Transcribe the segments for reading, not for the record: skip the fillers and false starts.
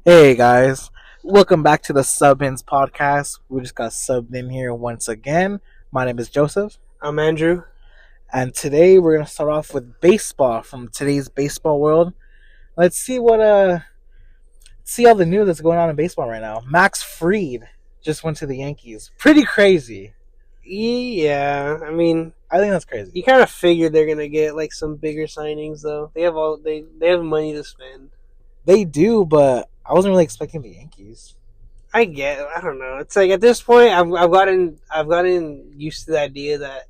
Hey guys, welcome back to the Sub-Ins podcast. We just got subbed in here once again. My name is Joseph, I'm Andrew. and today we're gonna start off with baseball from today's baseball world. Let's see all the news that's going on in baseball right now. Max Fried just went to the Yankees. Pretty crazy. Yeah, I mean, I think that's crazy. you kind of figured they're gonna get like some bigger signings though. They have money to spend. They do, but I wasn't really expecting the Yankees. I don't know. It's like at this point, I've gotten used to the idea that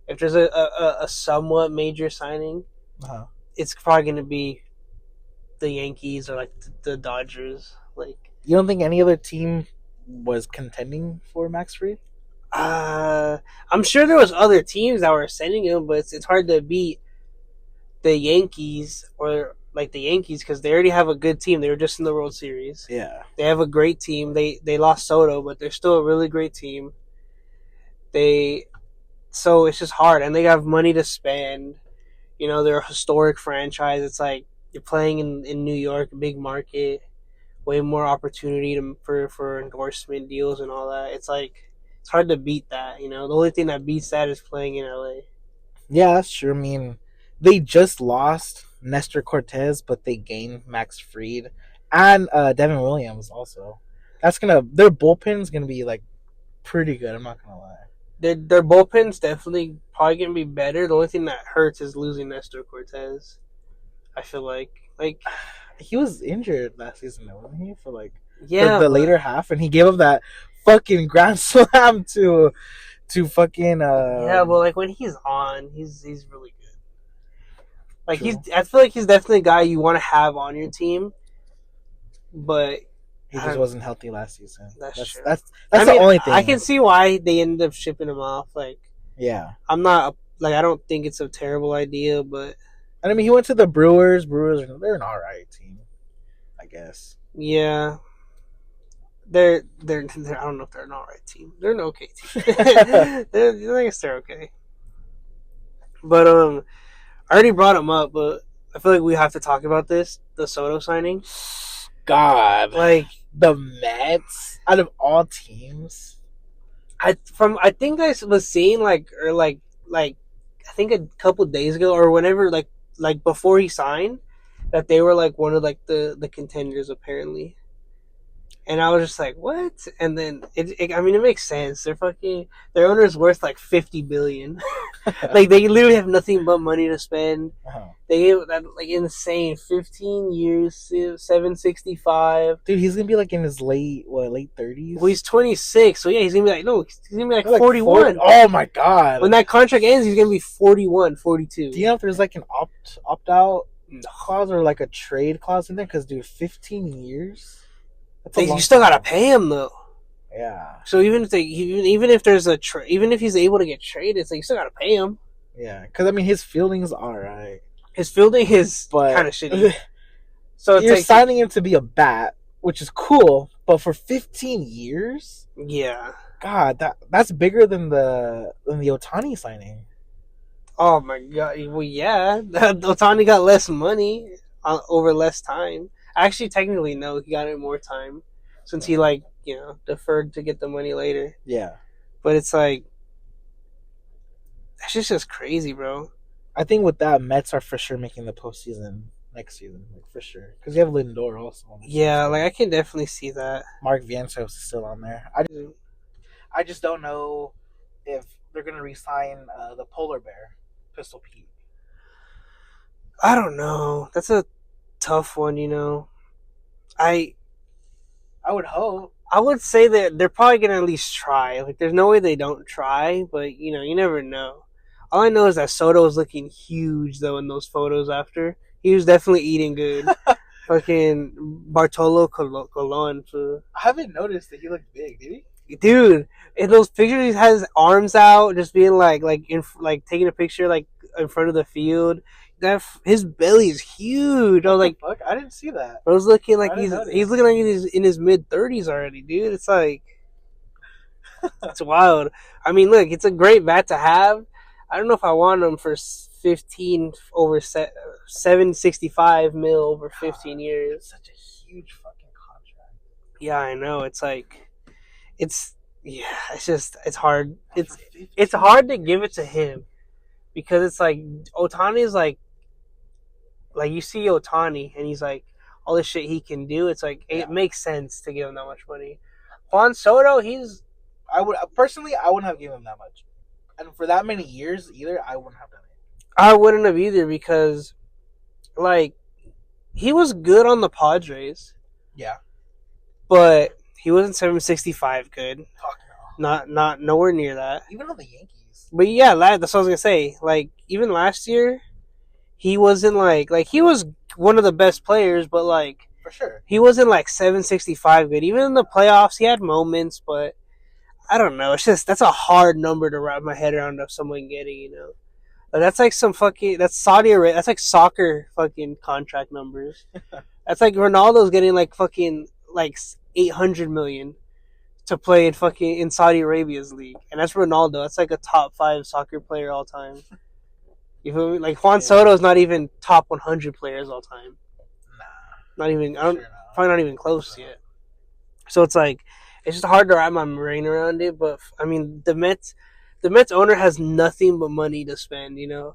if there's a somewhat major signing, Uh-huh. it's probably gonna be the Yankees or like the Dodgers. Like, You don't think any other team was contending for Max Fried? I'm sure there was other teams that were sending him, but it's hard to beat the Yankees or like the Yankees because they already have a good team. They were just in the World Series. Yeah. They have a great team. They lost Soto, but they're still a really great team. They so it's just hard, and they have money to spend. You know, they're a historic franchise. It's like you're playing in New York, big market, way more opportunity for endorsement deals and all that. It's like it's hard to beat that. You know, the only thing that beats that is playing in LA. Yeah, that's true. I mean, they just lost Nestor Cortez, but they gained Max Fried and Devin Williams also. Their bullpen's gonna be like pretty good. I'm not gonna lie. Their bullpen's definitely probably gonna be better. The only thing that hurts is losing Nestor Cortez. I feel like He was injured last season, though, wasn't he? For like yeah, the later half, and he gave up that fucking grand slam to fucking yeah, but like when he's on, he's really good. Like True. I feel like he's definitely a guy you want to have on your team, but He just wasn't healthy last season. That's true. That's I the mean, only thing. I can see why they ended up shipping him off. Like Yeah. I'm not like I don't think it's a terrible idea, but And I mean, he went to the Brewers. They're an alright team, I guess. yeah, they're I don't know if they're an alright team. They're an okay team. I guess they're okay. But I already brought him up, but I feel like we have to talk about this. The Soto signing. God, Like the Mets out of all teams. I think I was seeing like I think a couple days ago or whenever like before he signed that they were like one of like the contenders apparently. And I was just like, what? And then I mean, it makes sense. Their owner's worth like $50 billion. Like they literally have nothing but money to spend. Uh-huh. They gave that like insane 15 years, 765. Dude, he's gonna be like in his late 30s. Well, he's 26, so yeah, he's gonna be like 41. 40. Oh my god! When that contract ends, he's gonna be 41, 42. Do you know if there's like an opt out clause or like a trade clause in there? Because dude, 15 years. You still gotta pay him though. Yeah. So even if there's even if he's able to get traded, it's like you still gotta pay him. Yeah, because I mean his fielding's alright. His fielding is kind of shitty. So it's you're like, signing him to be a bat, which is cool, but for 15 years, yeah. God, that's bigger than the Ohtani signing. Oh my god. Well, yeah. Ohtani got less money over less time. Actually, technically, no. He got it more time since he deferred to get the money later. Yeah, but it's like that's just crazy, bro. I think with that, Mets are for sure making the postseason next season, like for sure, because you have Lindor also. Yeah, like I can definitely see that. Mark Vientos is still on there. I just don't know if they're gonna re-sign the polar bear, Pistol Pete. I don't know. That's a tough one, you know. I would hope. I would say that they're probably gonna at least try. Like, there's no way they don't try, but you know, you never know. All I know is that Soto was looking huge though in those photos after. He was definitely eating good. Fucking Bartolo Colon. I haven't noticed that he looked big, did he? Dude, in those pictures, he has his arms out, just being like taking a picture like in front of the field. That his belly is huge. I was like, fuck, I didn't see that. I was looking like he's notice. looking like he's in his mid-30s already, dude. It's like it's wild. I mean, look, it's a great bat to have. I don't know if I want him for 15 over 765 mil over 15 years. Such a huge fucking Yeah, I know. It's like it's yeah. It's just it's hard. For It's 15 hard to give it to him because it's like Otani is like you see Otani and he's like all this shit he can do. It's like it Yeah. makes sense to give him that much money. Juan Soto, he's I would personally, I wouldn't have given him that much, and for that many years either, I wouldn't have done it. I wouldn't have either because like he was good on the Padres, Yeah. but he wasn't 765 good. Fuck no. Not nowhere near that. Even on the Yankees. But yeah, that's what I was gonna say. Like even last year, he wasn't like he was one of the best players, but like For sure. he wasn't like 765 good. Even in the playoffs, he had moments, but I don't know. It's just that's a hard number to wrap my head around of someone getting. Like, that's like some fucking that's Saudi Arabia. That's like soccer fucking contract numbers. That's like Ronaldo's getting like fucking like 800 million to play in fucking in Saudi Arabia's league, and that's Ronaldo. That's like a top 5 soccer player all time. You feel me? Like Juan Yeah. Soto is not even top 100 players all time. Nah. Not even. I don't. Sure not. Probably not even close yet. So it's like it's just hard to wrap my brain around it. But I mean, the Mets owner has nothing but money to spend. Yeah.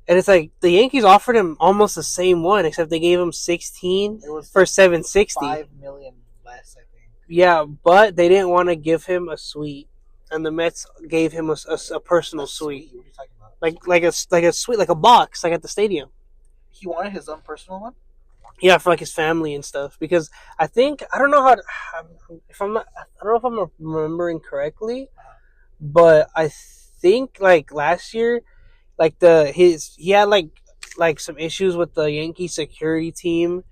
And it's like the Yankees offered him almost the same one, except they gave him 16 It was for 760. 5 million less, I think. Yeah, but they didn't want to give him a suite, and the Mets gave him a personal suite, What are you talking about? like a suite, like a box, like at the stadium. He wanted his own personal one. Yeah, for like his family and stuff. Because I think I don't know how to, if I'm not I don't know if I'm remembering correctly, but I think like last year, like he had like some issues with the Yankee security team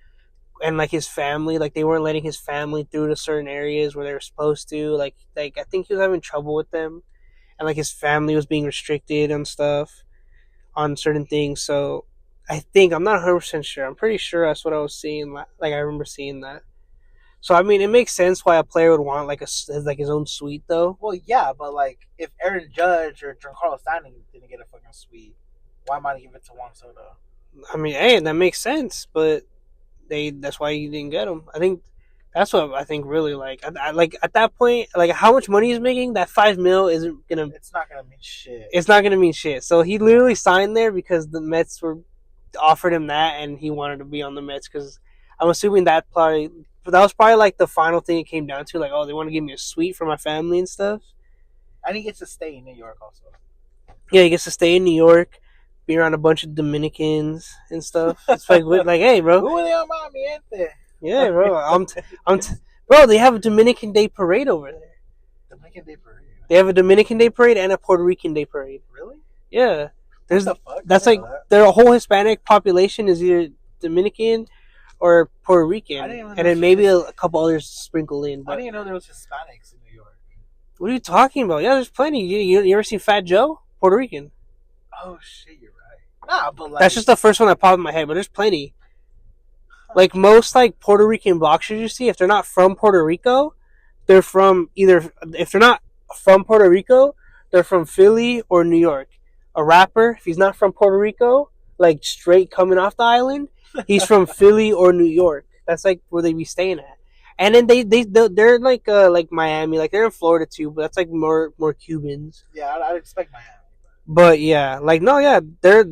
and like his family, like they weren't letting his family through to certain areas where they were supposed to. Like I think he was having trouble with them, and like his family was being restricted and stuff on certain things. So I think I'm not 100% sure. I'm pretty sure that's what I was seeing. Like I remember seeing that. So I mean, it makes sense why a player would want like his own suite though. Well, yeah, but like if Aaron Judge or Giancarlo Stanton didn't get a fucking suite, why might I give it to Juan Soto? I mean, hey, that makes sense, but that's why you didn't get him. I think that's what I think really like at that point, like how much money he's making, that 5 mil isn't gonna. It's not gonna mean shit. It's not gonna mean shit. So he literally signed there because the Mets were offered him that, and he wanted to be on the Mets because I'm assuming that was probably like the final thing it came down to. Like, oh, they want to give me a suite for my family and stuff. And he gets to stay in New York also. Yeah, he gets to stay in New York, be around a bunch of Dominicans and stuff. It's like, hey, bro. Yeah, bro. Bro. They have a Dominican Day parade over there. Dominican Day Parade. They have a Dominican Day parade and a Puerto Rican Day parade. Really? Yeah. What the fuck? That's like their whole Hispanic population is either Dominican or Puerto Rican, and then maybe a couple others sprinkled in. But I didn't even know there was Hispanics in New York. What are you talking about? Yeah, there's plenty. You ever seen Fat Joe? Puerto Rican. Oh shit, you're right. Nah, but like That's just the first one that popped in my head, but there's plenty. Like most like Puerto Rican boxers you see, if they're not from Puerto Rico, they're from either if they're not from Puerto Rico, they're from Philly or New York. A rapper, if he's not from Puerto Rico, like straight coming off the island, he's from Philly or New York. That's like where they be staying at. And then they're like Miami, like they're in Florida too, but that's like more Cubans. Yeah, I'd expect Miami. But yeah, like no, yeah, they're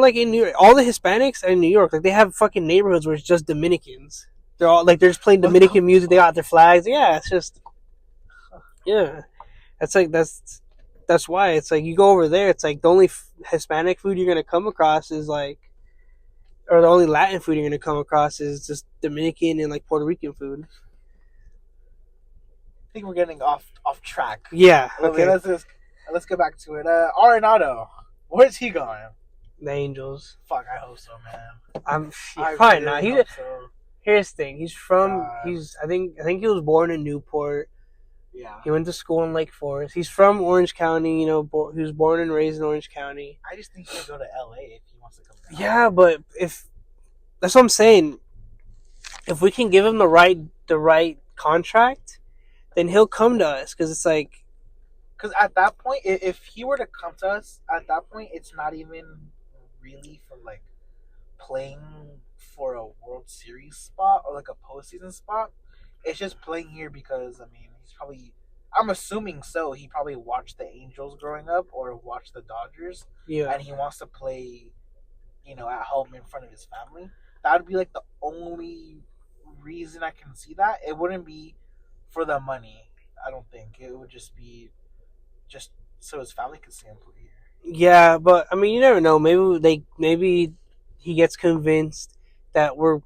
like in New York. All the Hispanics are in New York. Like they have fucking neighborhoods where it's just Dominicans. They're all like they're just playing Dominican music. They got their flags. Yeah, it's just yeah. That's why it's like you go over there. It's like the only Hispanic food you're gonna come across is like, or the only Latin food you're gonna come across is just Dominican and like Puerto Rican food. I think we're getting off track. Yeah. Okay. Let's go back to it. Arenado, where's he going? The Angels. Fuck, I hope so, man. Probably not. Hope so. Here's the thing. He's from. I think he was born in Newport. Yeah. He went to school in Lake Forest. He's from Orange County. He was born and raised in Orange County. I just think he'll go to LA if he wants to come down. Yeah, but if that's what I'm saying, if we can give him the right contract, then he'll come to us because it's like. Because at that point, if he were to come to us, at that point, it's not even really for like playing for a World Series spot or like a postseason spot. It's just playing here because I mean he's probably. I'm assuming so. He probably watched the Angels growing up or watched the Dodgers, Yeah. and he wants to play, at home in front of his family. That would be like the only reason I can see that. It wouldn't be for the money. I don't think it would just be just so his family could see him play here. Yeah, but I mean, you never know. Maybe he gets convinced that we're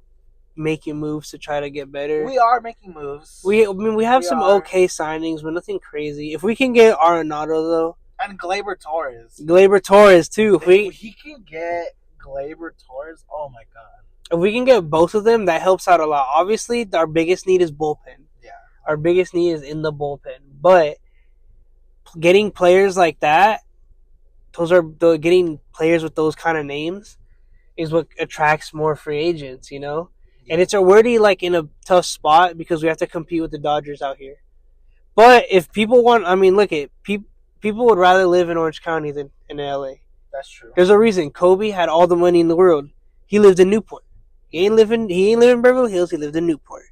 making moves to try to get better. We are making moves. I mean, we have We some are. okay signings, but nothing crazy. If we can get Arenado though, And Gleyber Torres too. If he can get Gleyber Torres, oh my god. If we can get both of them, that helps out a lot. Obviously, our biggest need is bullpen. Yeah. Our biggest need is in the bullpen. But getting players like that, getting players with those kind of names is what attracts more free agents, you know? And it's already like in a tough spot because we have to compete with the Dodgers out here. But if people want, I mean, look at people would rather live in Orange County than in LA. That's true. There's a reason. Kobe had all the money in the world. He lived in Newport. He ain't live in Beverly Hills. He lived in Newport.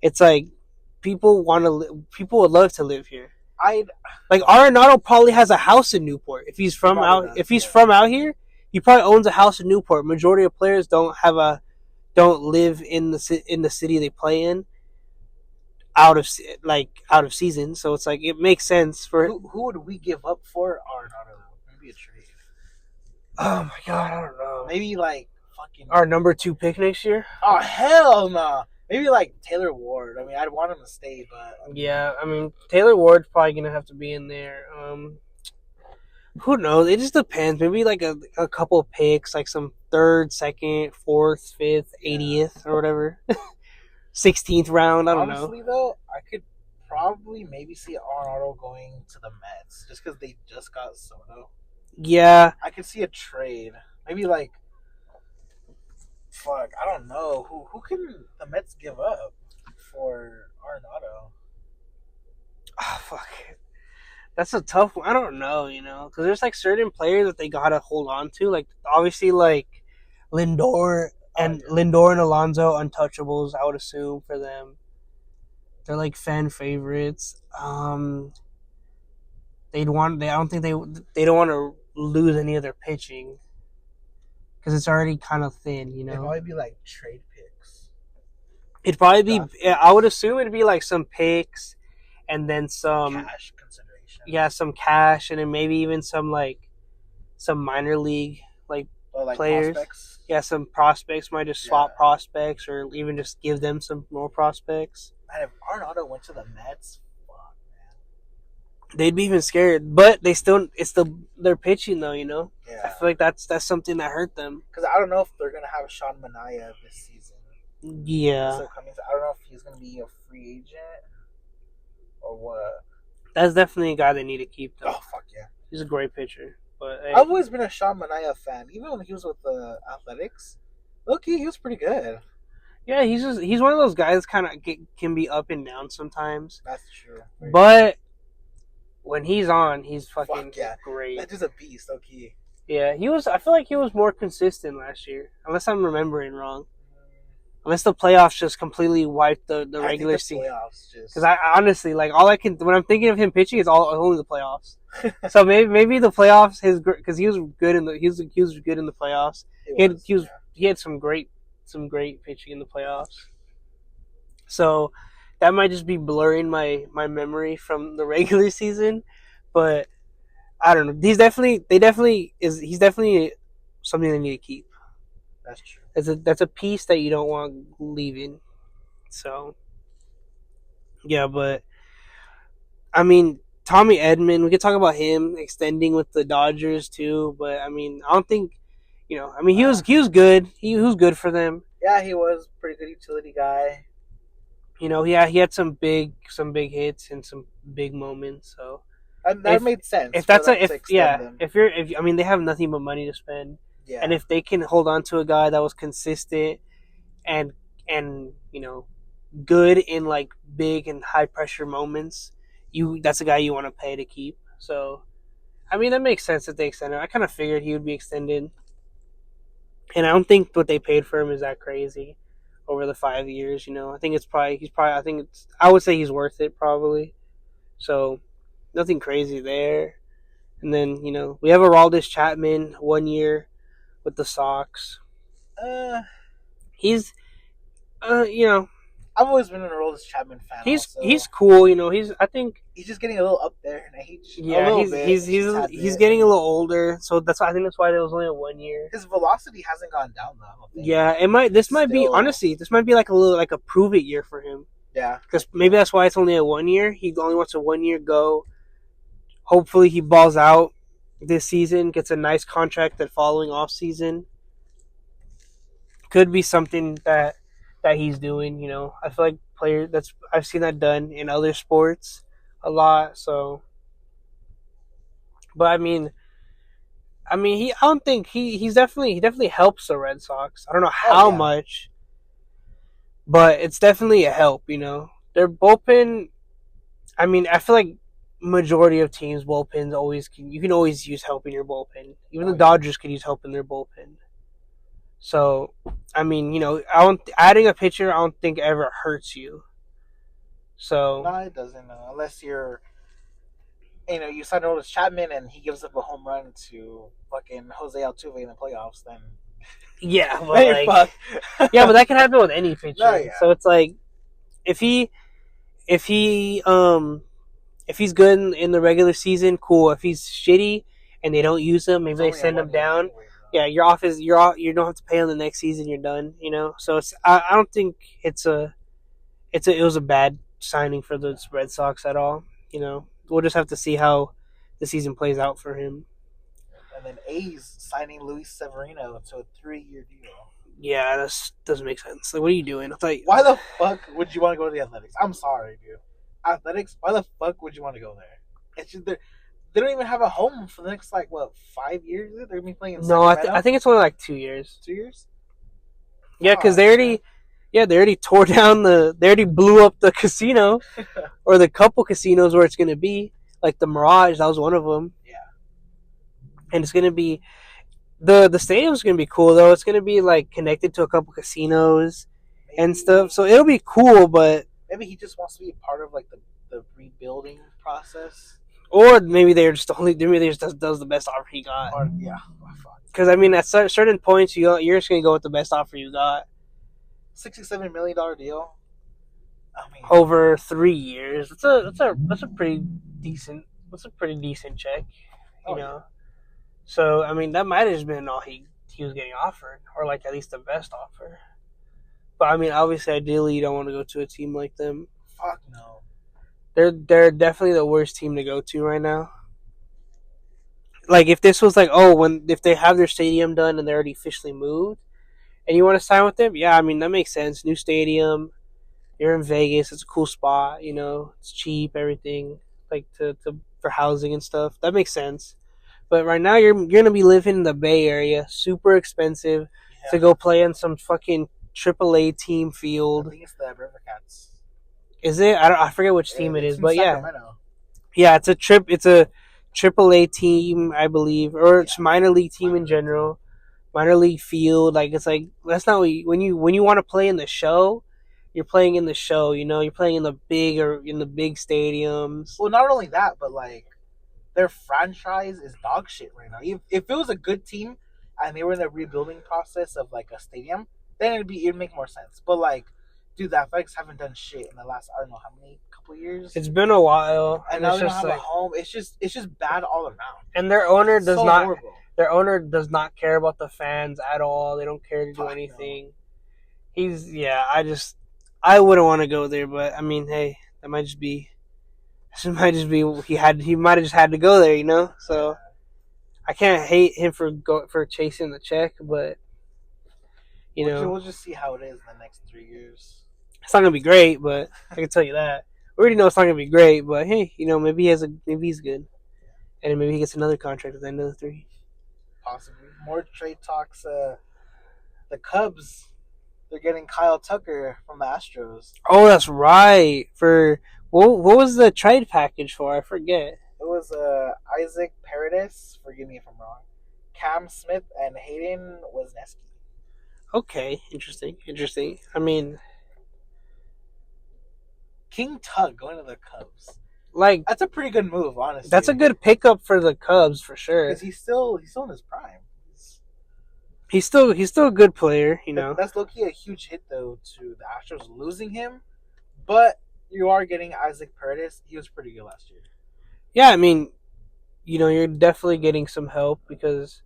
It's like people would love to live here. Like Arenado probably has a house in Newport. If he's from from out here, he probably owns a house in Newport. Majority of players don't live in the city they play in out of season. So it's like it makes sense for who would we give up for Arenado? Maybe a trade. Oh my god, I don't know. Maybe like fucking our number 2 pick next year. Oh hell no! Nah. Maybe like Taylor Ward. I mean, I'd want him to stay, but yeah, I mean Taylor Ward's probably gonna have to be in there. Who knows? It just depends. Maybe like a couple of picks, like some 3rd, 2nd, 4th, 5th, 80th, or whatever. 16th round. I don't know. Honestly, though, I could probably maybe see Arenado going to the Mets just because they just got Soto. Yeah, I could see a trade. Maybe like, fuck, I don't know who can the Mets give up for Arenado. Oh, fuck. That's a tough one. I don't know, because there's like certain players that they gotta hold on to. Like obviously, like Lindor and Alonso, untouchables. I would assume for them, they're like fan favorites. They don't want to lose any of their pitching because it's already kind of thin. It'd probably be like trade picks. It'd probably be. I would assume it'd be like some picks, and then some cash consideration. Yeah, some cash, and then maybe even some minor league like players. Prospects. Yeah, some prospects might just swap prospects, or even just give them some more prospects. Man, if Arenado went to the Mets, fuck, man, they'd be even scared. But they're pitching though, Yeah. I feel like that's something that hurt them. Because I don't know if they're gonna have Sean Manaea this season. Yeah. So I don't know if he's gonna be a free agent or what. That's definitely a guy they need to keep though. Oh fuck yeah, he's a great pitcher. But I've always been a Sean Manaea fan, even when he was with the Athletics. Look-key, he was pretty good. Yeah, he's one of those guys kind of can be up and down sometimes. That's true. But when he's on, he's fucking great. That is a beast, low-key. Yeah, I feel like he was more consistent last year, unless I'm remembering wrong. Unless the playoffs just completely wiped the regular season. Because I honestly, like, when I'm thinking of him pitching, it's only the playoffs. So maybe the playoffs, because he was good in the playoffs. He had some great pitching in the playoffs. So that might just be blurring my memory from the regular season, but I don't know. He's definitely something they need to keep. That's true. That's a piece that you don't want leaving. So yeah, but I mean, Tommy Edman, we could talk about him extending with the Dodgers too, but I mean, I don't think he was good. He was good for them. Yeah, he was a pretty good utility guy. He had some big hits and some big moments. So that made sense. If they have nothing but money to spend. Yeah. And if they can hold on to a guy that was consistent and good in like big and high pressure moments, that's a guy you want to pay to keep. So, I mean, that makes sense that they extended. I kind of figured he would be extended, and I don't think what they paid for him is that crazy. over the 5 years. I think it's probably he's probably I think it's I would say he's worth it probably. So nothing crazy there. And then we have Aroldis Chapman 1 year with the Sox. Uh, He's uh you know I've always been an Aroldis Chapman fan. he's Also, cool. He's I think he's just getting a little up there in age, a yeah little he's bit, he's just a he's tad he's bit. getting a little older. So I think that's why there was only a 1 year. His velocity hasn't gone down though. I don't think. Yeah, it might. This It's might be still, honestly. This might be like a little like a prove it year for him. yeah, Because maybe that's why it's only a 1 year. He only wants a 1 year go. Hopefully he balls out this season, gets a nice contract that following off season. Could be something that he's doing. I feel like I've seen that done in other sports a lot. So, but I don't think he definitely helps the Red Sox. I don't know how yeah. much, but it's definitely a help. Their bullpen. I feel like majority of teams bullpens you can always use help in your bullpen. Even the Dodgers could use help in their bullpen. So, I don't adding a pitcher. I don't think ever hurts you. So no, it doesn't. Unless you sign Aroldis Chapman and he gives up a home run to fucking Jose Altuve in the playoffs, then yeah, then but yeah, but that can happen with any pitcher. No, yeah. So it's like if he if he if he's good in the regular season, cool. If he's shitty and they don't use him, maybe they send him down. Anyway, Yeah, you're off. You're off. You don't have to pay him the next season. You're done. So I don't think it was a bad signing for the Red Sox at all. We'll just have to see how the season plays out for him. And then A's signing Luis Severino to a 3-year deal. Yeah, that doesn't make sense. Like, what are you doing? Why the fuck would you want to go to the Athletics? I'm sorry, dude. Athletics. Why the fuck would you want to go there? It's just they don't even have a home for the next 5 years. They're gonna be playing in No, Sacramento? I think it's only like 2 years. 2 years. Yeah, because they already tore down they already blew up the casino or the couple casinos where it's gonna be, like the Mirage. That was one of them. Yeah. And it's gonna be the stadium's gonna be cool though. It's gonna be like connected to a couple casinos and stuff. So it'll be cool, but maybe he just wants to be a part of the rebuilding process. Or maybe they're just does the best offer he got. Or, yeah. Because at certain points you're just gonna go with the best offer you got. $67 million deal. Over 3 years. That's a pretty decent. That's a pretty decent check. You know. So that might have just been all he was getting offered, or like at least the best offer. But obviously, ideally, you don't want to go to a team like them. Fuck no. They're definitely the worst team to go to right now. Like if this was if they have their stadium done and they're already officially moved, and you want to sign with them, yeah, that makes sense. New stadium, you're in Vegas, it's a cool spot, it's cheap, everything like for housing and stuff. That makes sense. But right now you're gonna be living in the Bay Area, super expensive to go play in some fucking AAA team field. I think it's the Rivercats. Is it? I forget which team it is, but Sacramento. yeah, it's a AAA team, I believe, or it's minor league team in general, minor league field. That's not when you want to play in the show, you're playing in the show. You're playing in the big stadiums. Well, not only that, but their franchise is dog shit right now. If it was a good team and they were in the rebuilding process of a stadium, then it'd make more sense. But dude, the Athletics haven't done shit in the last I don't know how many couple years. It's been a while, and now they don't have a home. It's just bad all around. And their owner does not. Horrible. Their owner does not care about the fans at all. They don't care to do anything. No. I wouldn't want to go there, but hey, that might just be. He might have just had to go there, So I can't hate him for chasing the check, but we'll just see how it is in the next 3 years. It's not gonna be great, but I can tell you that. We already know it's not gonna be great, but hey, maybe he's good, and then maybe he gets another contract at the end of the 3. Possibly more trade talks. The Cubs, they're getting Kyle Tucker from the Astros. Oh, that's right. For what was the trade package for? I forget. It was Isaac Paredes. Forgive me if I'm wrong. Cam Smith and Hayden Wesneski. Okay, interesting, interesting. I mean, King Tug going to the Cubs. like That's a pretty good move, that's a honestly. good pickup for the Cubs for Because sure. he's still in his prime. He's still a good player, you know. That's low key a huge hit though to the Astros losing him, but you are getting Isaac Paredes. He was pretty good last year. Yeah, I mean, you're definitely getting some help because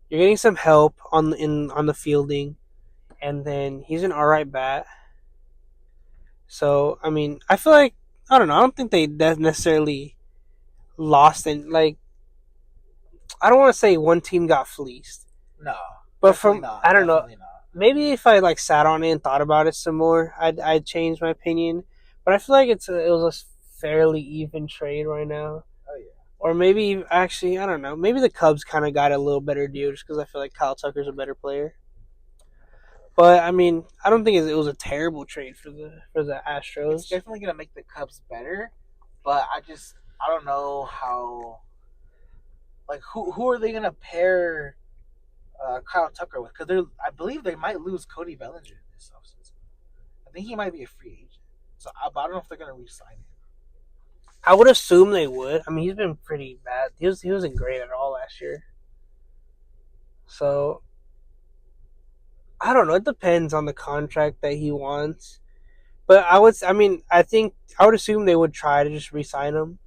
you're getting some help on the fielding, and then he's an all right bat. So I mean, I feel like I don't know. I don't think they necessarily lost and like I don't want to say one team got fleeced, No, but definitely from not. I don't know. Definitely not. Maybe if I like sat on it and thought about it some more, I'd change my opinion. But I feel like it was a fairly even trade right now. Oh yeah. Or maybe actually I don't know. Maybe the Cubs kind of got a little better deal just because I feel like Kyle Tucker's a better player. But I mean, I don't think it was a terrible trade for the It's Astros. definitely gonna make the Cubs better, but I don't know how. Like who are they gonna pair Kyle Tucker with? Because I believe they might lose Cody Bellinger this offseason. I think he might be a free agent. So but I don't know if they're gonna re-sign him. I would assume they would. I mean, he's been pretty bad. He wasn't great at all last year. So I don't know. It depends on the contract that he wants. But I mean, I think I would assume they would try to just re-sign him.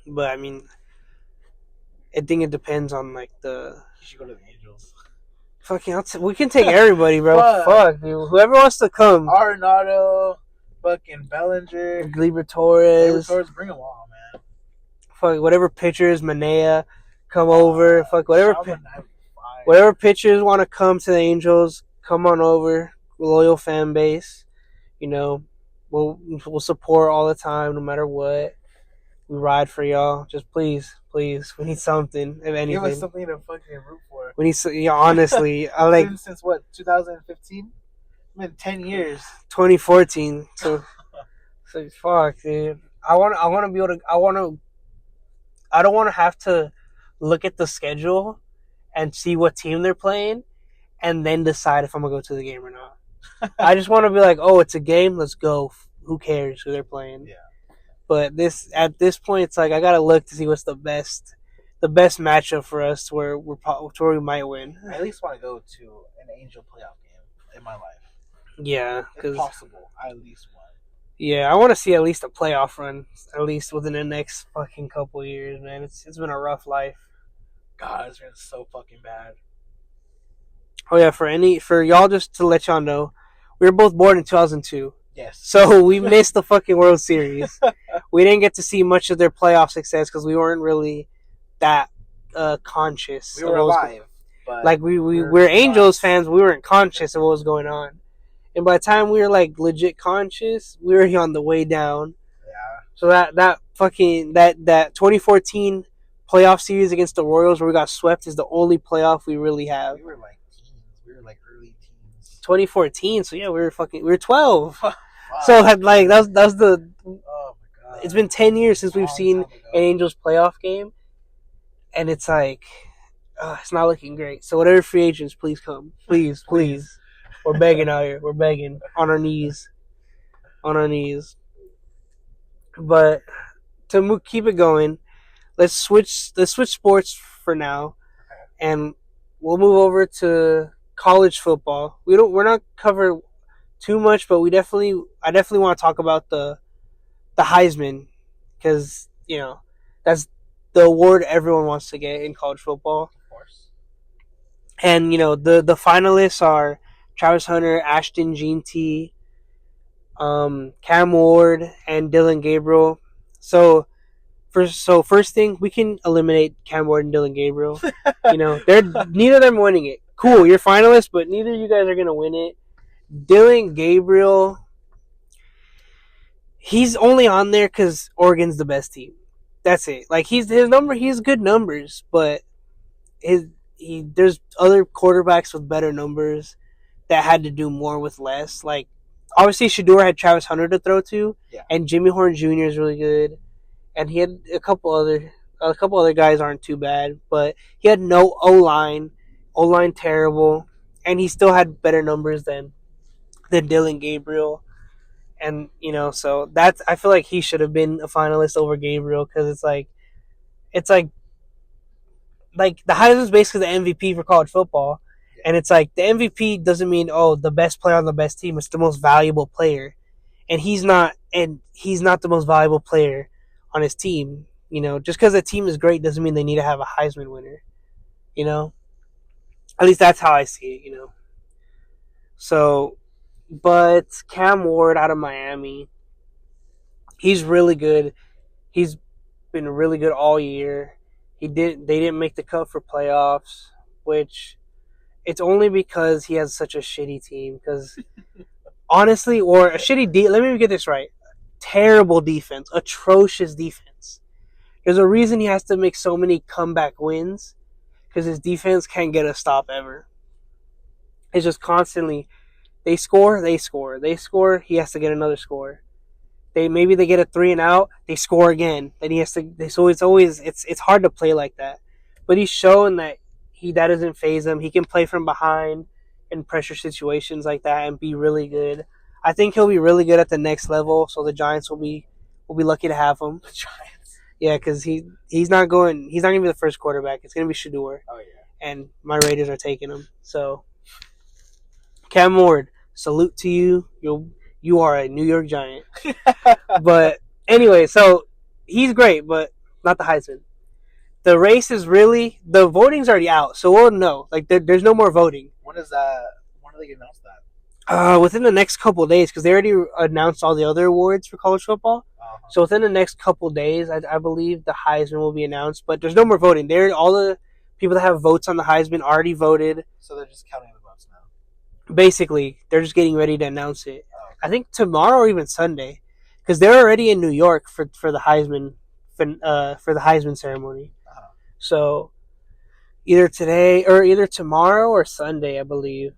But I mean, I think it depends on like the He should go to the Angels. fucking. We can take everybody, bro. Fuck. Fuck, dude. Whoever wants to come. Arenado, fucking Bellinger, Gleyber Torres. bring them all, man. Fuck whatever pitchers, Manea, come over. Fuck whatever. Shaman, I'm fine. Whatever pitchers want to come to the Angels, come on over. Loyal fan base. You know, we'll support all the time, no matter what. We ride for y'all. Just please, please, we need something, if anything. Give us something to fucking root for. We need, honestly, I like since what 2015. It's been 10 years. 2014. So fuck, dude. I want to be able to. I don't want to have to look at the schedule and see what team they're playing, and then decide if I'm gonna go to the game or not. I just want to be like, oh, it's a game. Let's go. Who cares who they're playing? Yeah. But at this point, it's like I gotta look to see what's the best matchup for us to where we might win. I at least want to go to an Angel playoff game in my life. Yeah, if possible, I at least want. Yeah, I want to see at least a playoff run, at least within the next fucking couple of years, man. It's been a rough life. God, it's been so fucking bad. Oh yeah, for y'all, just to let y'all know, we were both born in 2002. Yes. So we missed the fucking World Series. We didn't get to see much of their playoff success because we weren't really that conscious. We were alive. But like we're Angels fans, we weren't conscious of what was going on. And by the time we were like legit conscious, we were on the way down. Yeah. So that fucking that 2014 playoff series against the Royals where we got swept is the only playoff we really have. We were like teens. We were like early teens. 2014. So yeah, we were 12. So like that was the. Oh my god! It's been 10 years since we've seen an Angels playoff game, and it's like it's not looking great. So whatever free agents, please come, please. We're begging out here. We're begging on our knees. But to keep it going, let's switch sports for now, and we'll move over to college football. We're not covered too much, but I definitely want to talk about the Heisman because that's the award everyone wants to get in college football. Of course. And the finalists are Travis Hunter, Ashton Jeanty, Cam Ward, and Dylan Gabriel. So first thing, we can eliminate Cam Ward and Dylan Gabriel. They're neither of them winning it. Cool, you're finalists, but neither of you guys are gonna win it. Dylan Gabriel, he's only on there because Oregon's the best team. That's it. Like he has good numbers, but there's other quarterbacks with better numbers that had to do more with less. Like obviously Shador had Travis Hunter to throw to, and Jimmy Horn Jr. is really good, and he had a couple other guys aren't too bad, but he had no O line O-line terrible, and he still had better numbers than Dylan Gabriel. And so that's I feel like he should have been a finalist over Gabriel because it's like the Heisman's basically the MVP for college football, and it's like the MVP doesn't mean the best player on the best team. It's the most valuable player, and he's not the most valuable player on his team. Just because the team is great doesn't mean they need to have a Heisman winner. You know, at least that's how I see it. So, but Cam Ward out of Miami, he's really good. He's been really good all year. They didn't make the cut for playoffs, which it's only because he has such a shitty team. Because honestly, or a shitty let me get this right. Terrible defense, atrocious defense. There's a reason he has to make so many comeback wins because his defense can't get a stop ever. It's just constantly they score, they score, they score. He has to get another score. Maybe they get a 3 and out, they score again. Then he has to. So it's hard to play like that. But he's shown that that doesn't phase him. He can play from behind in pressure situations like that and be really good. I think he'll be really good at the next level. So the Giants will be lucky to have him. The Giants. Yeah, because he's not going. He's not going to be the first quarterback. It's going to be Shador. Oh yeah. And my Raiders are taking him. So Cam Ward, salute to you. You are a New York Giant. But anyway, so he's great, but not the Heisman. The race is the voting's already out, so we'll know. Like there's no more voting. When is that? When do they announce that? Within the next couple of days, because they already announced all the other awards for college football. Uh-huh. So within the next couple of days, I believe the Heisman will be announced. But there's no more voting. All the people that have votes on the Heisman already voted. So they're just counting the votes now. Basically, they're just getting ready to announce it. Oh, okay. I think tomorrow or even Sunday, because they're already in New York for the Heisman for the Heisman ceremony. Uh-huh. So either today or either tomorrow or Sunday, I believe.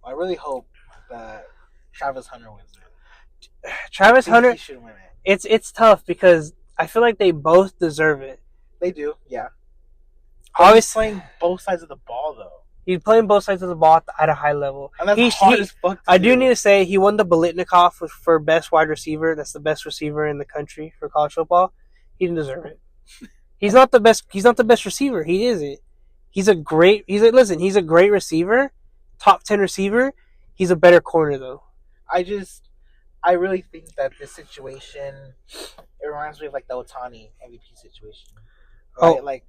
I really hope that Travis Hunter wins it. Travis Hunter, he should win it. It's tough because I feel like they both deserve it. They do, yeah. He's playing both sides of the ball though. He's playing both sides of the ball at a high level. And that's hard as fuck to I do need to say he won the Bolitnikoff for best wide receiver. That's the best receiver in the country for college football. He didn't deserve it. He's not the best. He's not the best receiver. He isn't. He's a great receiver, top 10 receiver. He's a better corner though. I really think that this situation, it reminds me of like the Otani MVP situation. Right? Oh. Like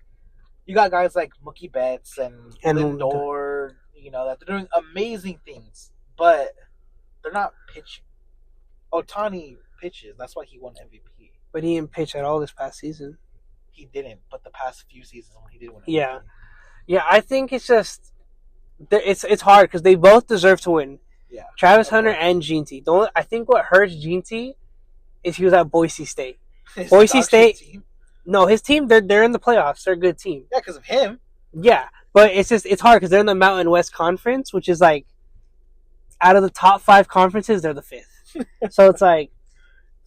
you got guys like Mookie Betts and Lindor, that they're doing amazing things, but they're not pitching. Otani pitches. That's why he won MVP. But he didn't pitch at all this past season. He didn't, but the past few seasons when he did win MVP. Yeah. I think it's just it's hard because they both deserve to win. Yeah. Travis Hunter and Ginty. I think what hurts Ginty is he was at Boise State. Boise State. Team? No, his team. They're in the playoffs. They're a good team. Yeah, because of him. Yeah, but it's hard because they're in the Mountain West Conference, which is like out of the top 5 conferences, they're the 5th. So it's like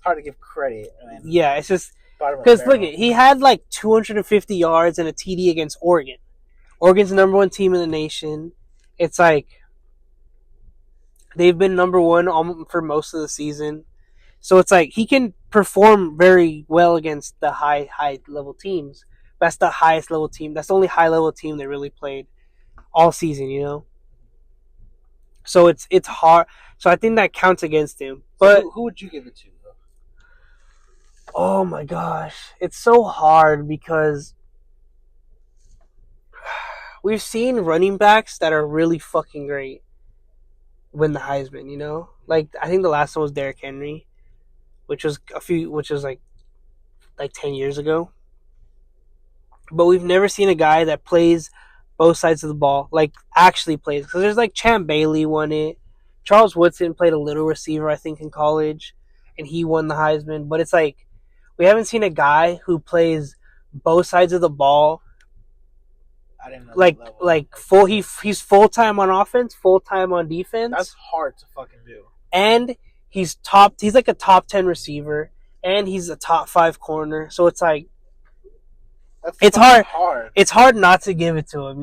hard to give credit. Yeah, it's just because look, he had like 250 yards and a TD against Oregon. Oregon's the number 1 team in the nation. It's like they've been number 1 for most of the season. So it's like he can perform very well against the high level teams. That's the highest level team. That's the only high level team they really played all season, So it's hard. So I think that counts against him. But so who would you give it to though? Oh my gosh. It's so hard because we've seen running backs that are really fucking great win the Heisman, Like I think the last one was Derrick Henry, which was like 10 years ago. But we've never seen a guy that plays both sides of the ball, like actually plays. Because there's like Champ Bailey won it. Charles Woodson played a little receiver, I think, in college, and he won the Heisman. But it's like we haven't seen a guy who plays both sides of the ball. I didn't know like full. He's full time on offense, full time on defense. That's hard to fucking do. And he's like a top 10 receiver, and he's a top 5 corner. So it's like it's hard. It's hard not to give it to him,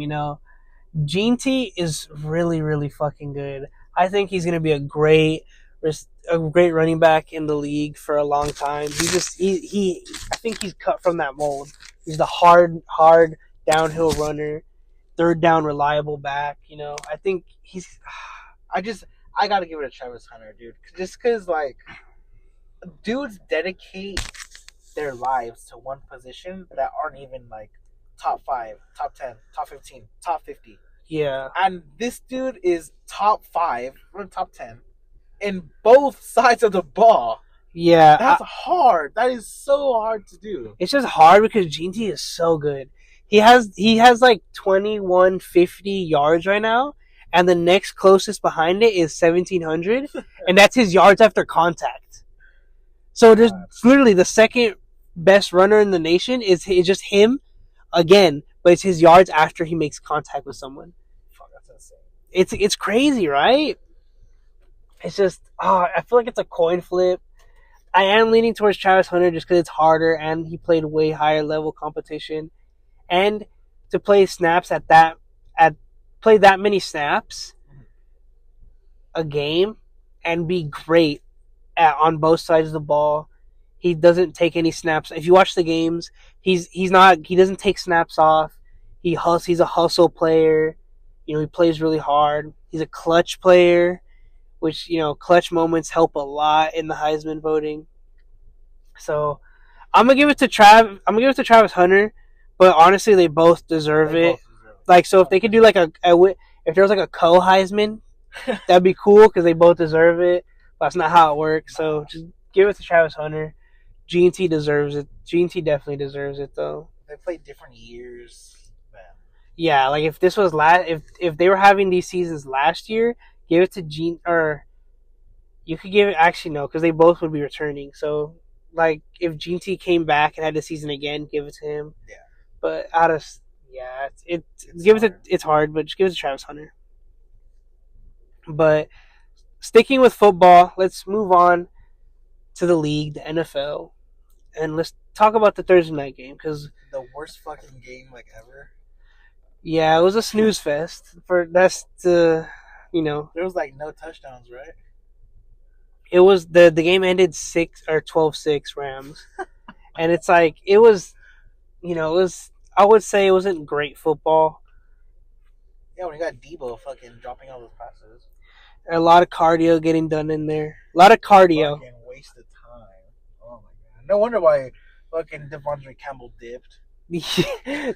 Gene T is really, really fucking good. I think he's gonna be a great running back in the league for a long time. He I think he's cut from that mold. He's the hard downhill runner, third down reliable back. I think he's. I just I gotta give it to Travis Hunter, dude. Just because like dudes dedicate their lives to one position that aren't even like top 5, top 10, top 15, top 50. Yeah. And this dude is top 5 or top 10 in both sides of the ball. Yeah. That's hard. That is so hard to do. It's just hard because Gene T is so good. He has like 2150 yards right now, and the next closest behind it is 1700, and that's his yards after contact. So there's literally the second best runner in the nation is just him again, but it's his yards after he makes contact with someone. Fuck, that's insane. It's crazy, right? It's just I feel like it's a coin flip. I am leaning towards Travis Hunter just because it's harder and he played way higher level competition, and to play snaps play that many snaps a game and be great on both sides of the ball. He doesn't take any snaps. If you watch the games, he doesn't take snaps off. He's a hustle player. He plays really hard. He's a clutch player, which clutch moments help a lot in the Heisman voting. So I'm gonna give it to Travis Hunter, but honestly, they both deserve it. Like, so if they could do like if there was like a co-Heisman, that'd be cool because they both deserve it. But that's not how it works. So just give it to Travis Hunter. Gene T deserves it. Gene T definitely deserves it though. They played different years, man. Yeah, like if this was if they were having these seasons last year, give it to Gene, or you could give it, actually no, because they both would be returning. So like if Gene T came back and had the season again, give it to him. Yeah. But it's hard, but just give it to Travis Hunter. But sticking with football, let's move on to the league, the NFL, and let's talk about the Thursday night game because the worst fucking game like ever. Yeah, it was a snooze fest. There was like no touchdowns, right? It was the game ended 12-6 Rams, and it's like it was. I would say it wasn't great football. Yeah, when you got Debo fucking dropping all those passes. A lot of cardio getting done in there. A lot of cardio. Fucking waste of time. Oh my god. No wonder why fucking Devondre Campbell dipped.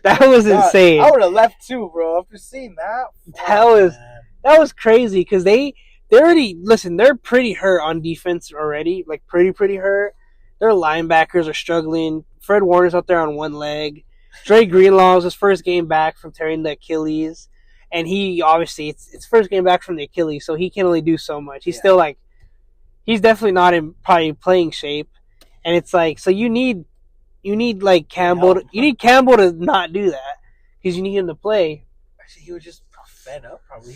That was insane. I would have left too, bro. After seeing that. That was crazy because they already they're pretty hurt on defense already. Like pretty hurt. Their linebackers are struggling. Fred Warner's out there on one leg. Dre Greenlaw was his first game back from tearing the Achilles, and he obviously it's first game back from the Achilles, so he can only do so much. He's still he's definitely not in probably playing shape, and it's like so you need like Campbell. You need Campbell to not do that because you need him to play. Actually, he was just fed up. Probably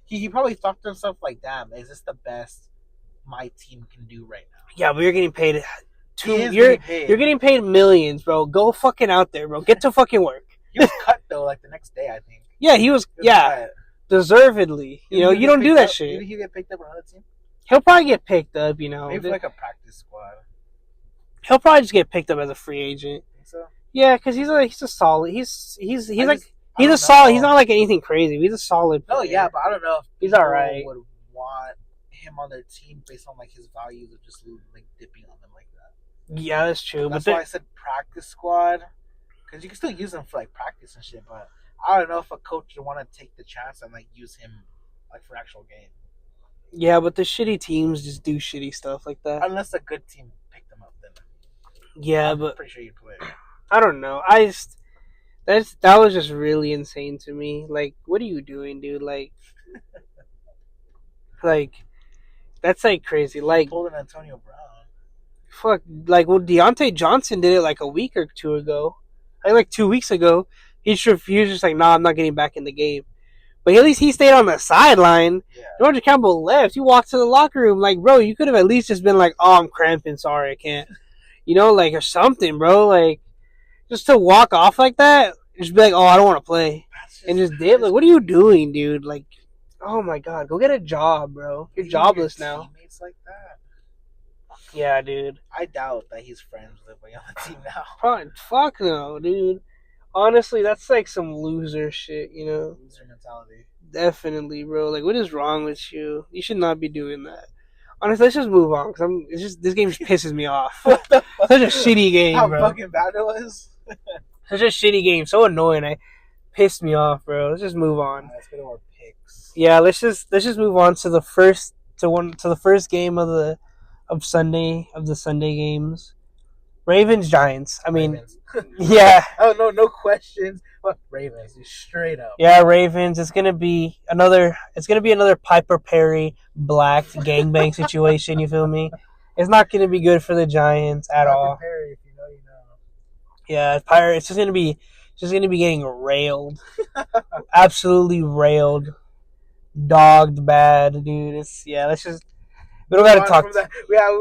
he probably thought to himself like, "Damn, is this the best my team can do right now?" Yeah, but you're getting paid. You're getting paid millions, bro. Go fucking out there, bro. Get to fucking work. He was cut though, like the next day, I think. Yeah, he was cut. Deservedly. You don't do that shit. Maybe he get picked up on another team. He'll probably get picked up. Maybe for like a practice squad. He'll probably just get picked up as a free agent. Think so? Yeah, because he's a solid. He's a solid. He's not like anything crazy. He's a solid player. Oh yeah, but I don't know if he's all right. Would want him on their team based on like his values of just like dipping on them like that. Yeah, that's true. That's why I said practice squad, because you can still use them for like practice and shit. But I don't know if a coach would want to take the chance and like use him like for actual game. Yeah, but the shitty teams just do shitty stuff like that. Unless a good team picked them up, then. Yeah, I'm but pretty sure you'd play. I don't know. That was just really insane to me. Like, what are you doing, dude? Like, that's like crazy. Like, pulled an Antonio Brown. Fuck, like, well, Deontay Johnson did it like a week or two ago. Like 2 weeks ago. He was just like, nah, I'm not getting back in the game. But at least he stayed on the sideline. Yeah. Georgia Campbell left. He walked to the locker room. Like, bro, you could have at least just been like, oh, I'm cramping. Sorry, I can't. Like, or something, bro. Like, just to walk off like that, just be like, oh, I don't want to play. That's and just dip. Like, what are you doing, dude? Like, oh my god, go get a job, bro. You're jobless now. Teammates like that. Yeah, dude. I doubt that he's friends with everybody on the team now. Fuck no, dude. Honestly, that's like some loser shit, you know? Loser mentality. Definitely, bro. Like, what is wrong with you? You should not be doing that. Honestly, let's just move on, because this game just pisses me off. What the fuck? Such a shitty game, How bro. fucking bad it was? Such a shitty game. So annoying. Pissed me off, bro. Let's just move on. Let's go to our picks. Yeah, let's just move on to the first game of the Sunday games. Ravens Giants. I mean, Ravens. yeah. Oh no questions. What Ravens? Straight up. Yeah, Ravens. It's gonna be another Piper Perry black gangbang situation. You feel me? It's not gonna be good for the Giants at all. Perry, if you know, you know. Yeah, it's just gonna be getting railed, absolutely railed, dogged bad, dude. Let's just. We don't gotta talk. We have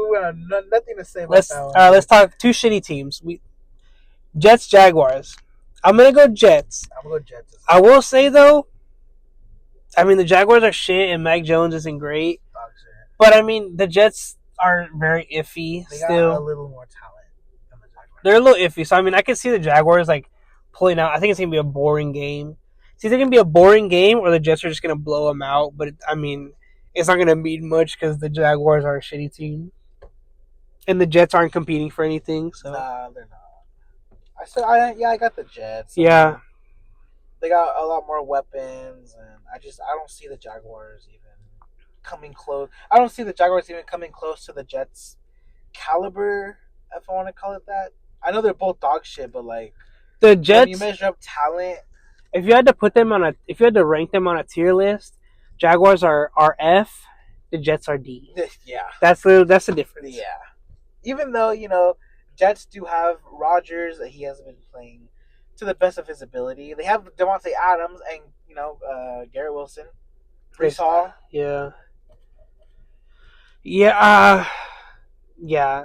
nothing to say about that one. Let's talk two shitty teams. Jets, Jaguars. I'm gonna go Jets. I'm gonna go Jets. I will say though, I mean the Jaguars are shit and Mac Jones isn't great. But I mean the Jets are very iffy they still. Got a little more talent than the Jaguars. They're a little iffy. So I mean I can see the Jaguars like pulling out. I think it's gonna be a boring game. It's either gonna be a boring game or the Jets are just gonna blow them out. But I mean. It's not going to mean much because the Jaguars are a shitty team. And the Jets aren't competing for anything. So. Nah, they're not. I got the Jets. Yeah. They got a lot more weapons, and I don't see the Jaguars even coming close. I don't see the Jaguars even coming close to the Jets' caliber, if I want to call it that. I know they're both dog shit, but like the Jets, when you measure up talent, if you had to rank them on a tier list, Jaguars are F, the Jets are D. Yeah. That's the difference. Yeah. Even though, Jets do have Rodgers, he hasn't been playing to the best of his ability. They have Devontae Adams and, Garrett Wilson. Breece Hall. Yeah. Yeah,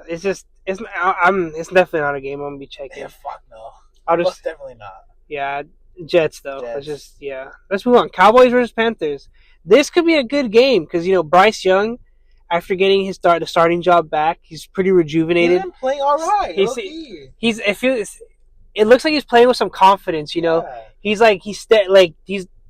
it's definitely not a game I'm gonna be checking. Yeah, fuck no. Most definitely not. Yeah, Jets though. Jets. Let's move on. Cowboys versus Panthers. This could be a good game because Bryce Young, after getting the starting job back, he's pretty rejuvenated. He's been playing all right. It looks like he's playing with some confidence. Yeah. He's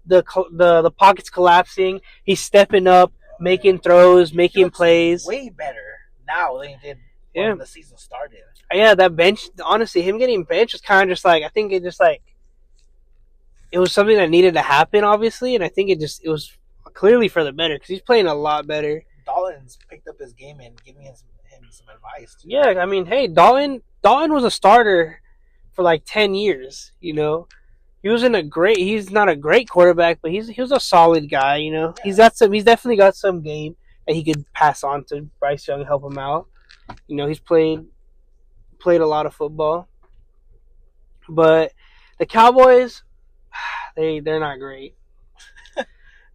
the pocket's collapsing. He's stepping up, making throws, making plays. Way better now than he did when the season started. Yeah, that bench. Honestly, him getting benched was kind of just like it was something that needed to happen, obviously, and I think it was clearly for the better because he's playing a lot better. Dalton's picked up his game and giving him some advice too. Yeah, I mean, hey, Dalton was a starter for like 10 years. He's not a great quarterback, but he was a solid guy. Yeah. He's definitely got some game that he could pass on to Bryce Young and help him out. He's played a lot of football, but the Cowboys, they're not great.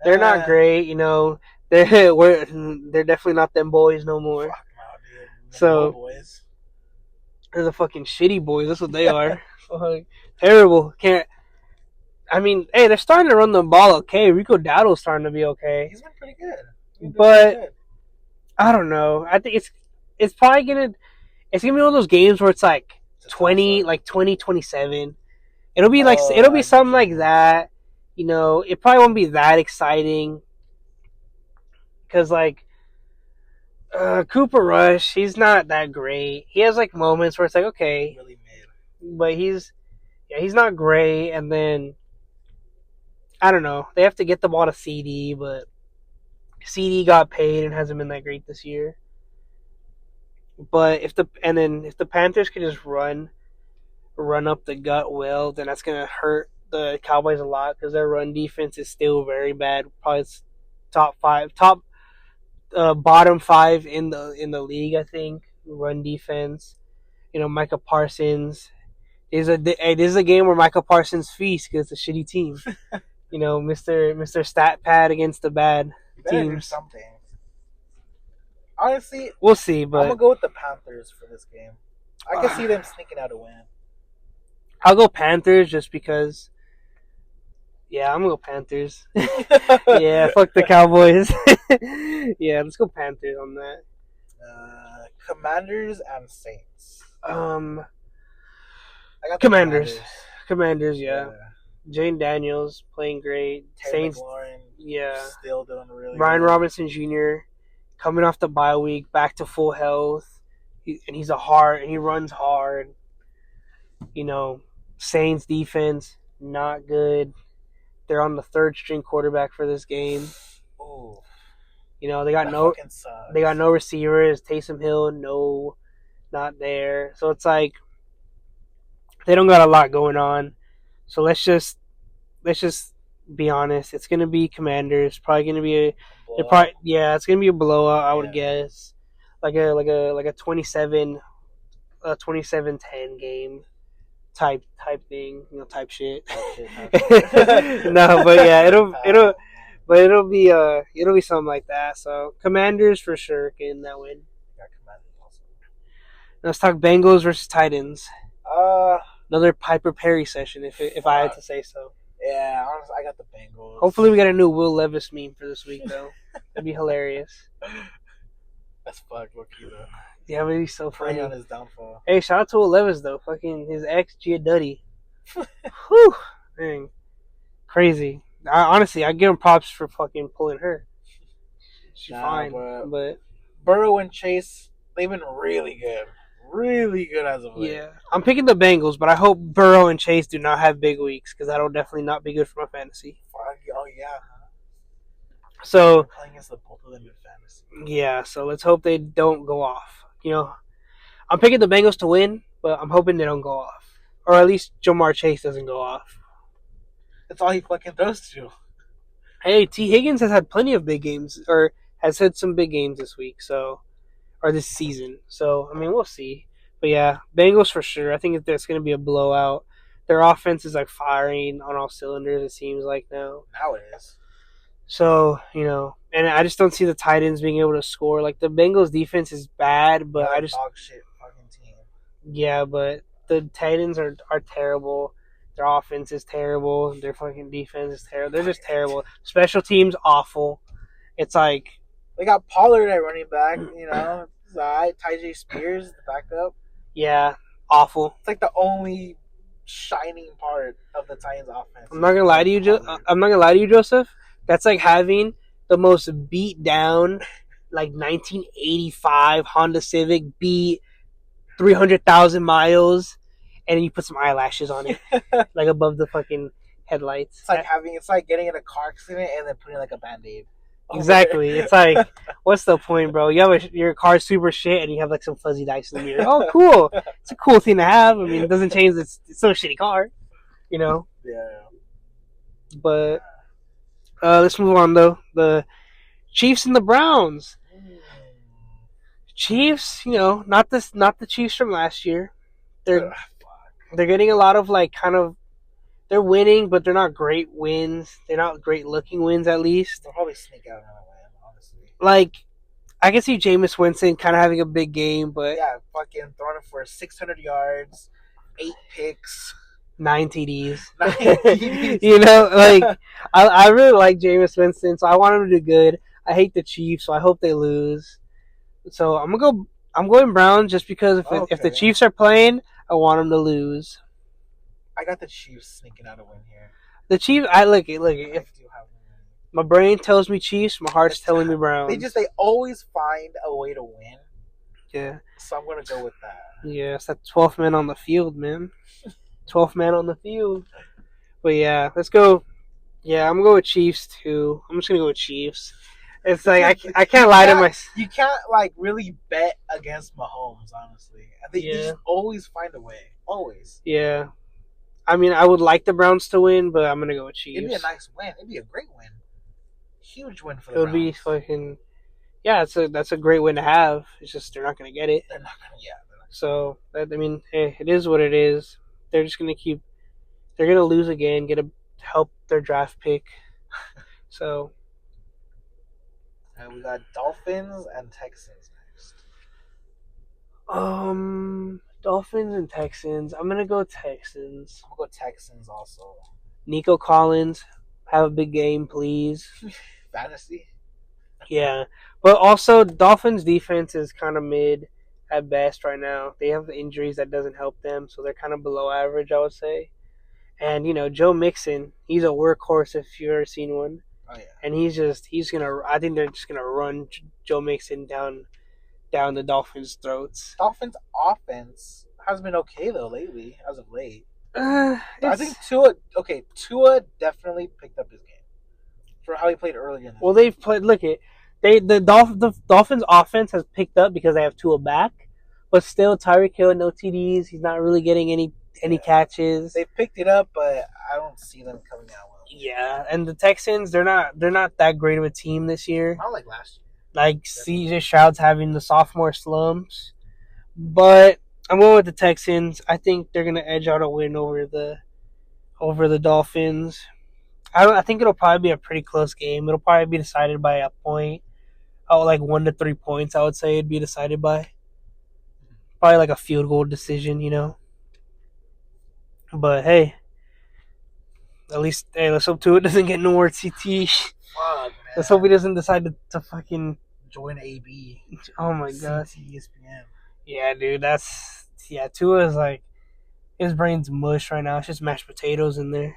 They're not great, They're definitely not them boys no more. Fuck no, dude. So boys. They're the fucking shitty boys. That's what they are. Terrible. They're starting to run the ball okay. Rico Dowdle's starting to be okay. He's been pretty good. But I don't know. I think it's probably gonna be one of those games where it's like 20-27. It'll be something like that. It probably won't be that exciting because Cooper Rush, he's not that great. He has moments where it's okay, really mid, but he's not great. And then I don't know. They have to get the ball to CD, but CD got paid and hasn't been that great this year. But if the Panthers could just run up the gut well, then that's gonna hurt the Cowboys a lot because their run defense is still very bad. Probably it's bottom 5 in the league. I think run defense. Micah Parsons. This is a game where Micah Parsons feasts because it's a shitty team. Mr. Stat Pad against the bad teams. Something. Honestly, we'll see. But I'm gonna go with the Panthers for this game. I can see them sneaking out a win. I'll go Panthers just because Yeah, I'm gonna go Panthers. Yeah, fuck the Cowboys. Yeah, let's go Panthers on that. Commanders and Saints. Um, I got the Commanders. Commanders. Commanders, yeah. Yeah. Jane Daniels playing great. Terry Saints, McLaurin yeah. still doing really Brian good. Robinson Jr. coming off the bye week, back to full health. And he's a hard, and he runs hard. You know, Saints defense, not good. They're on the third string quarterback for this game. Ooh, You know, that fucking sucks. they got no receivers. Taysom Hill, no, not there. So it's like they don't got a lot going on. So let's just be honest. It's gonna be Commanders. Probably gonna be it's gonna be a blowout. I would guess like a 27-10 game type thing. You know, type shit. No, but yeah, it'll be something like that. So Commanders for sure getting that win. Got Commanders also. Now let's talk Bengals versus Titans. Uh, Another Piper Perry session, if I had to say so. Yeah, honestly, I got the Bengals. Hopefully, we get a new Will Levis meme for this week, though. That'd be hilarious. That's fucked, lucky though. Yeah, it'd be so Preying funny. on his downfall. Hey, shout out to Will Levis though. Fucking his ex Gia Duddy. Whew, dang, crazy. Honestly, I give him props for fucking pulling her. She's fine, but Burrow and Chase, they've been really good as of late. Yeah, I'm picking the Bengals, but I hope Burrow and Chase do not have big weeks because that'll definitely not be good for my fantasy. Oh yeah. So playing against the both of them in fantasy. Yeah, so let's hope they don't go off. You know, I'm picking the Bengals to win, but I'm hoping they don't go off, or at least Jamar Chase doesn't go off. That's all he fucking throws to. Hey, T. Higgins has had plenty of big games, or has had some big games this week, or this season. So I mean, we'll see. But yeah, Bengals for sure. I think there's going to be a blowout. Their offense is like firing on all cylinders. It seems like now. Now it is. So, you know, and I just don't see the Titans being able to score. Like, the Bengals defense is bad, but I just... dog shit fucking team. Yeah, but the Titans are terrible. Their offense is terrible. Their fucking defense is terrible. They're just terrible. Special teams, awful. It's like... They got Pollard at running back, you know. It's alright. Tyjae Spears, the backup. Yeah, awful. It's like the only shining part of the Titans offense. I'm not gonna lie to you, Joseph. That's like having the most beat down, like 1985 Honda Civic beat 300,000 miles, and you put some eyelashes on it, like above the fucking headlights. It's like getting in a car accident and then putting like a Band-Aid. Exactly. It's like, what's the point, bro? You have your car's super shit, and you have like some fuzzy dice in the mirror. Oh, cool! It's a cool thing to have. I mean, it doesn't change. It's still a shitty car, you know. Yeah. But let's move on though. The Chiefs and the Browns. Chiefs, you know, not the Chiefs from last year. They're getting a lot of like kind of. They're winning, but they're not great wins. They're not great looking wins, at least. They'll probably sneak out and win, honestly. Like, I can see Jameis Winston kind of having a big game, but yeah, fucking throwing it for 600 yards, 8 picks, 9 TDs. 9 TDs. You know, like I really like Jameis Winston, so I want him to do good. I hate the Chiefs, so I hope they lose. So I'm going Browns just because if the Chiefs are playing, I want them to lose. I got the Chiefs sneaking out a win here. The Chiefs, if my brain tells me Chiefs, my heart's telling me Browns. They always find a way to win. Yeah. So I'm gonna go with that. Yeah, it's that 12th man on the field, man. 12th man on the field. But yeah, let's go. Yeah, I'm gonna go with Chiefs too. I'm just gonna go with Chiefs. It's like I can't lie to myself. You can't like really bet against Mahomes, honestly. I think you just always find a way. Always. Yeah. I mean, I would like the Browns to win, but I'm gonna go with Chiefs. It'd be a nice win. It'd be a great win. Huge win for the Browns. It would be fucking. Yeah, that's a great win to have. It's just they're not gonna get it. They're not gonna. Yeah. So I mean, hey, it is what it is. They're just gonna keep. They're gonna lose again. Help their draft pick. So. And we got Dolphins and Texans next. Dolphins and Texans. I'm gonna go Texans. I'm gonna go Texans also. Nico Collins, Have a big game, please. Fantasy. Yeah, but also Dolphins defense is kind of mid at best right now. They have the injuries that doesn't help them, so they're kind of below average, I would say. And Joe Mixon, he's a workhorse if you've ever seen one. Oh yeah. And he's gonna. I think they're just gonna run Joe Mixon down the Dolphins' throats. Dolphins offense has been okay though lately, as of late. I think It's Tua definitely picked up his game for how he played earlier in the well, season. they've played. Look at the Dolphins' offense has picked up because they have Tua back, but still Tyreek Hill no TDs. He's not really getting any catches. They picked it up, but I don't see them coming out well. Yeah, and the Texans they're not that great of a team this year. Not like last year. Like CJ Stroud's having the sophomore slumps, but I'm going with the Texans. I think they're gonna edge out a win over the Dolphins. I think it'll probably be a pretty close game. It'll probably be decided by a point. Oh, like 1 to 3 points. I would say it'd be decided by probably like a field goal decision. But hey, at least let's hope Tua doesn't get no more CT. Fuck, man. Let's hope he doesn't decide to fucking join AB. Oh my god. ESPN. Yeah, dude, Tua is like his brain's mush right now. It's just mashed potatoes in there.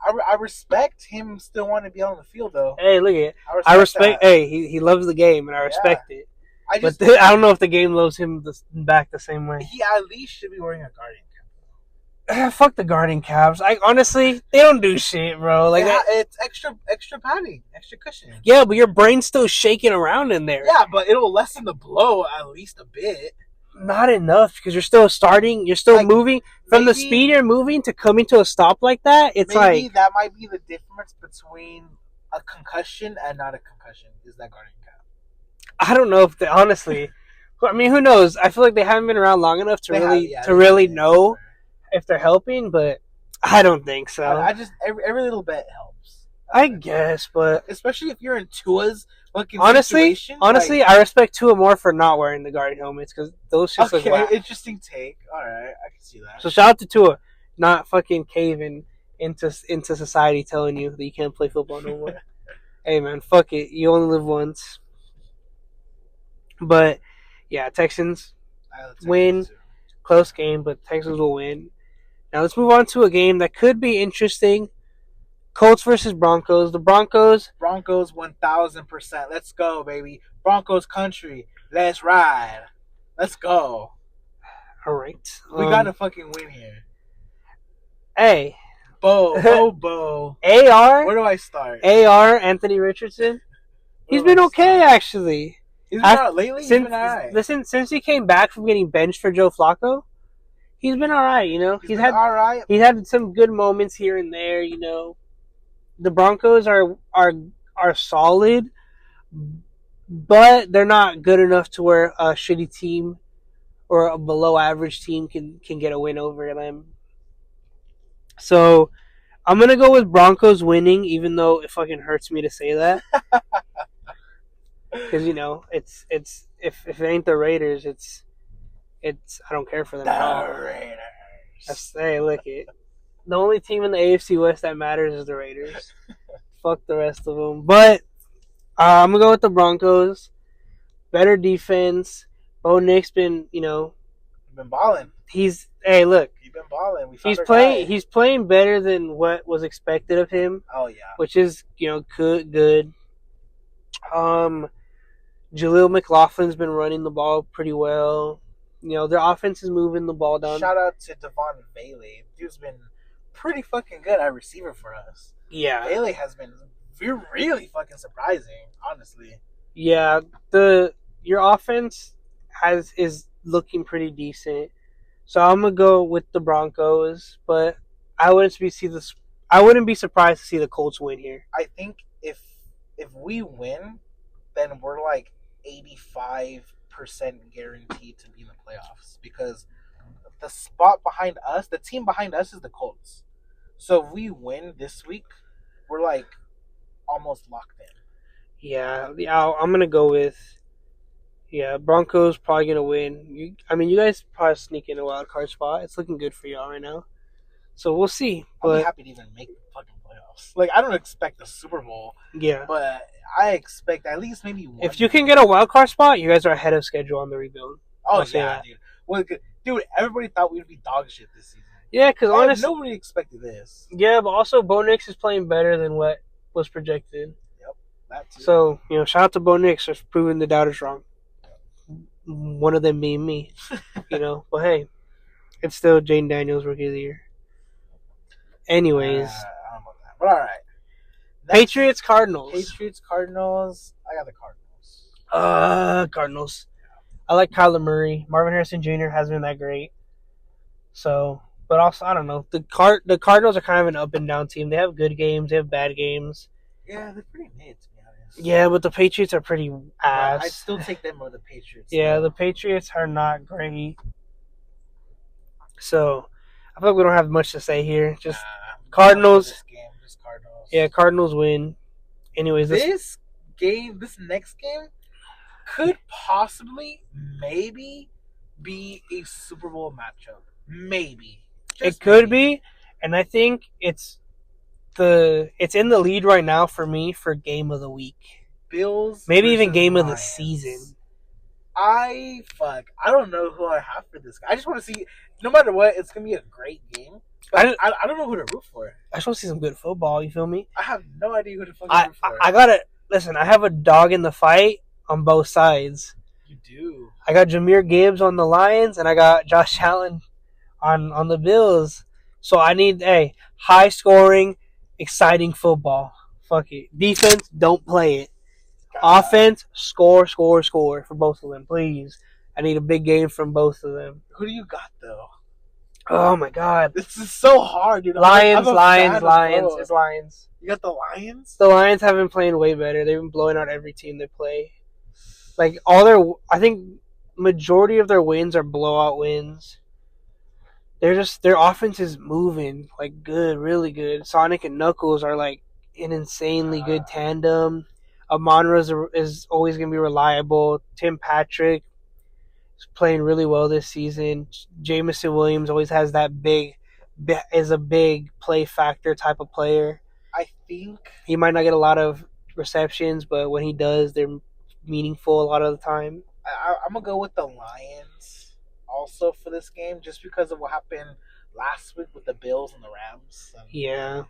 I respect him still wanting to be on the field though. Hey, look at it. I respect. Hey, he loves the game, and I respect it. I don't know if the game loves him back the same way. He at least should be wearing a guardian cap. Fuck the guardian caps. Honestly, they don't do shit, bro. Like it's extra padding, extra cushion. Yeah, but your brain's still shaking around in there. Yeah, but it'll lessen the blow at least a bit. Not enough because you're still starting. You're still moving from the speed you're moving to coming to a stop like that. It's maybe that might be the difference between a concussion and not a concussion. Is that guardian cap? I don't know if they honestly. I mean, who knows? I feel like they haven't been around long enough to really know if they're helping, but I don't think so. I just every little bit helps. I guess, but especially if you're in Tua's fucking honestly, situation, I respect Tua more for not wearing the guardian helmets because those just look whack. Interesting take. All right, I can see that. So shout out to Tua, not fucking caving into society telling you that you can't play football no more. Hey man, fuck it. You only live once. But yeah, Texans win. Close game, but Texans will win. Now let's move on to a game that could be interesting. Colts versus Broncos. The Broncos 1000%. Let's go, baby. Broncos country. Let's ride. Let's go. All right. We got to fucking win here. Hey. Bo. AR. Where do I start? AR, Anthony Richardson. He's been okay, actually. He's been out lately? He's been all right. Listen, since he came back from getting benched for Joe Flacco, he's been all right, He's had all right. He's had some good moments here and there, The Broncos are solid, but they're not good enough to where a shitty team or a below average team can get a win over them. So I'm gonna go with Broncos winning, even though it fucking hurts me to say that. Because it's if it ain't the Raiders, it's I don't care for them at all. Raiders. Hey, look it. The only team in the AFC West that matters is the Raiders. Fuck the rest of them. But I'm gonna go with the Broncos. Better defense. Bo Nick's been, been balling. He's been balling. He's playing better than what was expected of him. Oh yeah. Which is good. Jaleel McLaughlin's been running the ball pretty well. Their offense is moving the ball down. Shout out to Devon Bailey. Dude's been pretty fucking good at receiver for us. Yeah. Bailey has been really fucking surprising, honestly. Yeah, your offense is looking pretty decent. So I'm gonna go with the Broncos, but I wouldn't be surprised to see the Colts win here. I think if we win, then we're like 85% guaranteed to be in the playoffs because the spot behind us, the team behind us is the Colts. So if we win this week, we're like almost locked in. Yeah, I'm gonna go with Broncos probably gonna win. You guys probably sneak in a wild card spot. It's looking good for y'all right now. So we'll see. I'll be happy to even make the fucking playoffs. playoffs. Like I don't expect a Super Bowl, Yeah. but I expect at least maybe one. If you can get a wild card spot, you guys are ahead of schedule on the rebuild. Oh I'll say yeah, that. dude. Well, dude, everybody thought we'd be dog shit this season. Yeah, because honestly, nobody expected this. yeah, but also Bo Nix is playing better than what was projected. Yep, that too. So, shout out to Bo Nix for proving the doubters wrong. One of them being me, But hey, it's still Jane Daniels Rookie of the Year. Anyways, I don't know about that, but all right. Patriots Cardinals. Patriots Cardinals. I got the Cardinals. Cardinals. I like Kyler Murray. Marvin Harrison Jr. hasn't been that great. So, but also I don't know. The Cardinals are kind of an up and down team. They have good games. They have bad games. Yeah, they're pretty mid to be honest. Yeah, but the Patriots are pretty ass. I'd still take them over the Patriots. Yeah, the Patriots are not great. So, I feel like we don't have much to say here. Just Cardinals. This game, just Cardinals. Yeah, Cardinals win. Anyways, this next game, could possibly, maybe, be a Super Bowl matchup. Maybe. It could be, and I think it's in the lead right now for me for game of the week. Bills, maybe even game Lions. of the season. I don't know who I have for this. I just want to see. No matter what, it's gonna be a great game. But I don't know who to root for. I just want to see some good football. You feel me? I have no idea who to fucking root for. I gotta listen. I have a dog in the fight on both sides. You do. I got Jahmyr Gibbs on the Lions, and I got Josh Allen on the Bills. So I need high scoring, exciting football. Fuck it. Defense, don't play it. God. Offense, score for both of them, please. I need a big game from both of them. Who do you got though? Oh my God, this is so hard, dude. Lions. It's Lions. You got the Lions? The Lions have been playing way better. They've been blowing out every team they play. Like I think majority of their wins are blowout wins. Their offense is moving like good, really good. Sonic and Knuckles are like an insanely good tandem. Amon-Ra is always going to be reliable. Tim Patrick is playing really well this season. Jameson Williams always has that big play factor type of player. I think he might not get a lot of receptions, but when he does, they're meaningful a lot of the time. I'm going to go with the Lions also for this game just because of what happened last week with the Bills and the Rams. Yeah,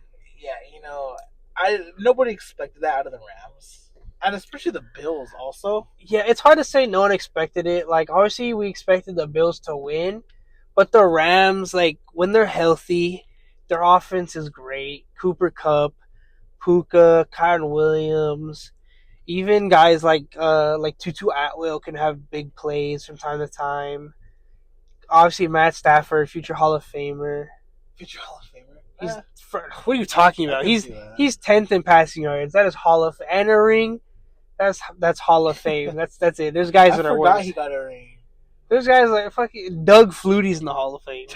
nobody expected that out of the Rams. And especially the Bills also. Yeah, it's hard to say no one expected it. Like, obviously, we expected the Bills to win. But the Rams, like, when they're healthy, their offense is great. Cooper Kupp, Puka, Kyron Williams. Even guys like Tutu Atwell can have big plays from time to time. Obviously, Matt Stafford, future Hall of Famer. Future Hall of Famer? What are you talking about? He's 10th in passing yards. That is Hall of and a ring. That's Hall of Fame. That's it. There's guys that are worse. I forgot he got a ring. There's guys like fucking Doug Flutie's in the Hall of Fame.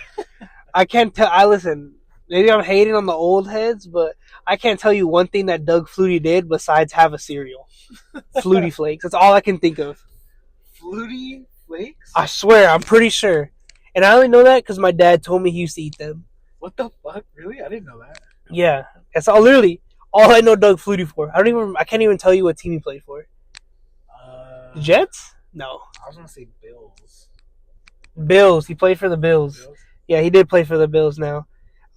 I can't tell. Listen. Maybe I'm hating on the old heads, but I can't tell you one thing that Doug Flutie did besides have a cereal. Flutie Flakes. That's all I can think of. Flutie Flakes? I swear, I'm pretty sure. And I only know that because my dad told me he used to eat them. What the fuck? Really? I didn't know that. Yeah. That's literally all I know Doug Flutie for. I can't even tell you what team he played for. The Jets? No. I was going to say Bills. Bills. He played for the Bills. Yeah, he did play for the Bills now.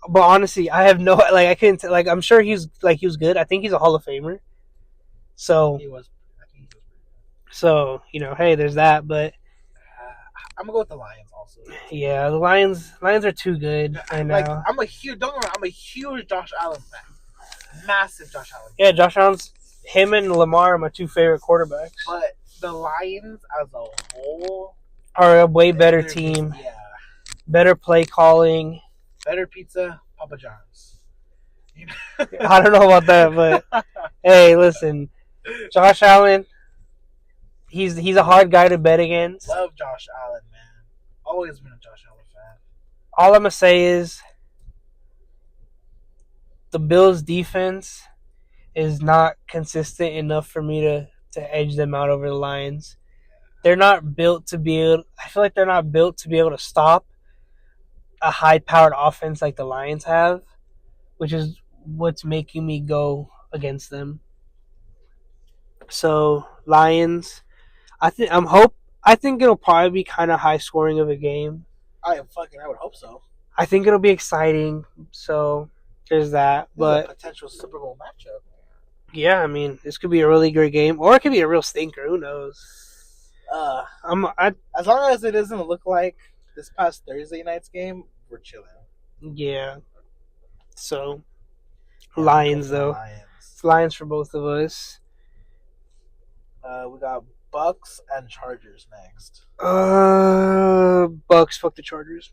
But honestly, I have no I couldn't I'm sure he was good. I think he's a Hall of Famer. So he was. So, hey, there's that, but I'm gonna go with the Lions also. Yeah, the Lions are too good right now. I'm a huge Josh Allen fan. Massive Josh Allen fan. Yeah, Josh Allen's him and Lamar are my two favorite quarterbacks. But the Lions as a whole are a way better team. Yeah. Better play calling. Better pizza, Papa John's. I don't know about that, but hey, listen. Josh Allen, he's a hard guy to bet against. Love Josh Allen, man. Always been a Josh Allen fan. All I'm going to say is the Bills' defense is not consistent enough for me to edge them out over the Lions. They're not built to be able – I feel like they're not built to be able to stop a high-powered offense like the Lions have, which is what's making me go against them. So Lions, I think it'll probably be kind of high scoring of a game. I would hope so. I think it'll be exciting. So there's that. This is a But potential Super Bowl matchup. yeah, I mean, this could be a really great game, or it could be a real stinker. Who knows? As long as it doesn't look like this past Thursday night's game, we're chilling. Yeah. So Yeah, Lions though. Lions. It's Lions for both of us. We got Bucks and Chargers next. Bucks. Fuck the Chargers.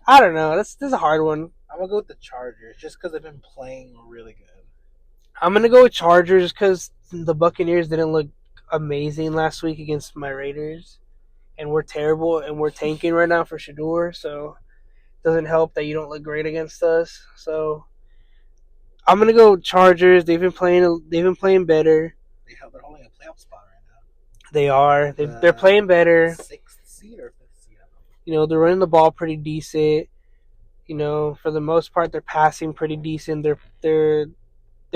I don't know. This is a hard one. I'm gonna go with the Chargers just because they've been playing really good. I'm gonna go with Chargers because the Buccaneers didn't look amazing last week against my Raiders, and we're terrible and we're tanking right now for Shador. So it doesn't help that you don't look great against us. So I'm gonna go Chargers. They've been playing better. They're holding a playoff spot right now. They are. They're playing better. Sixth seed or fifth seed? You know, they're running the ball pretty decent. You know, for the most part, they're passing pretty decent. Their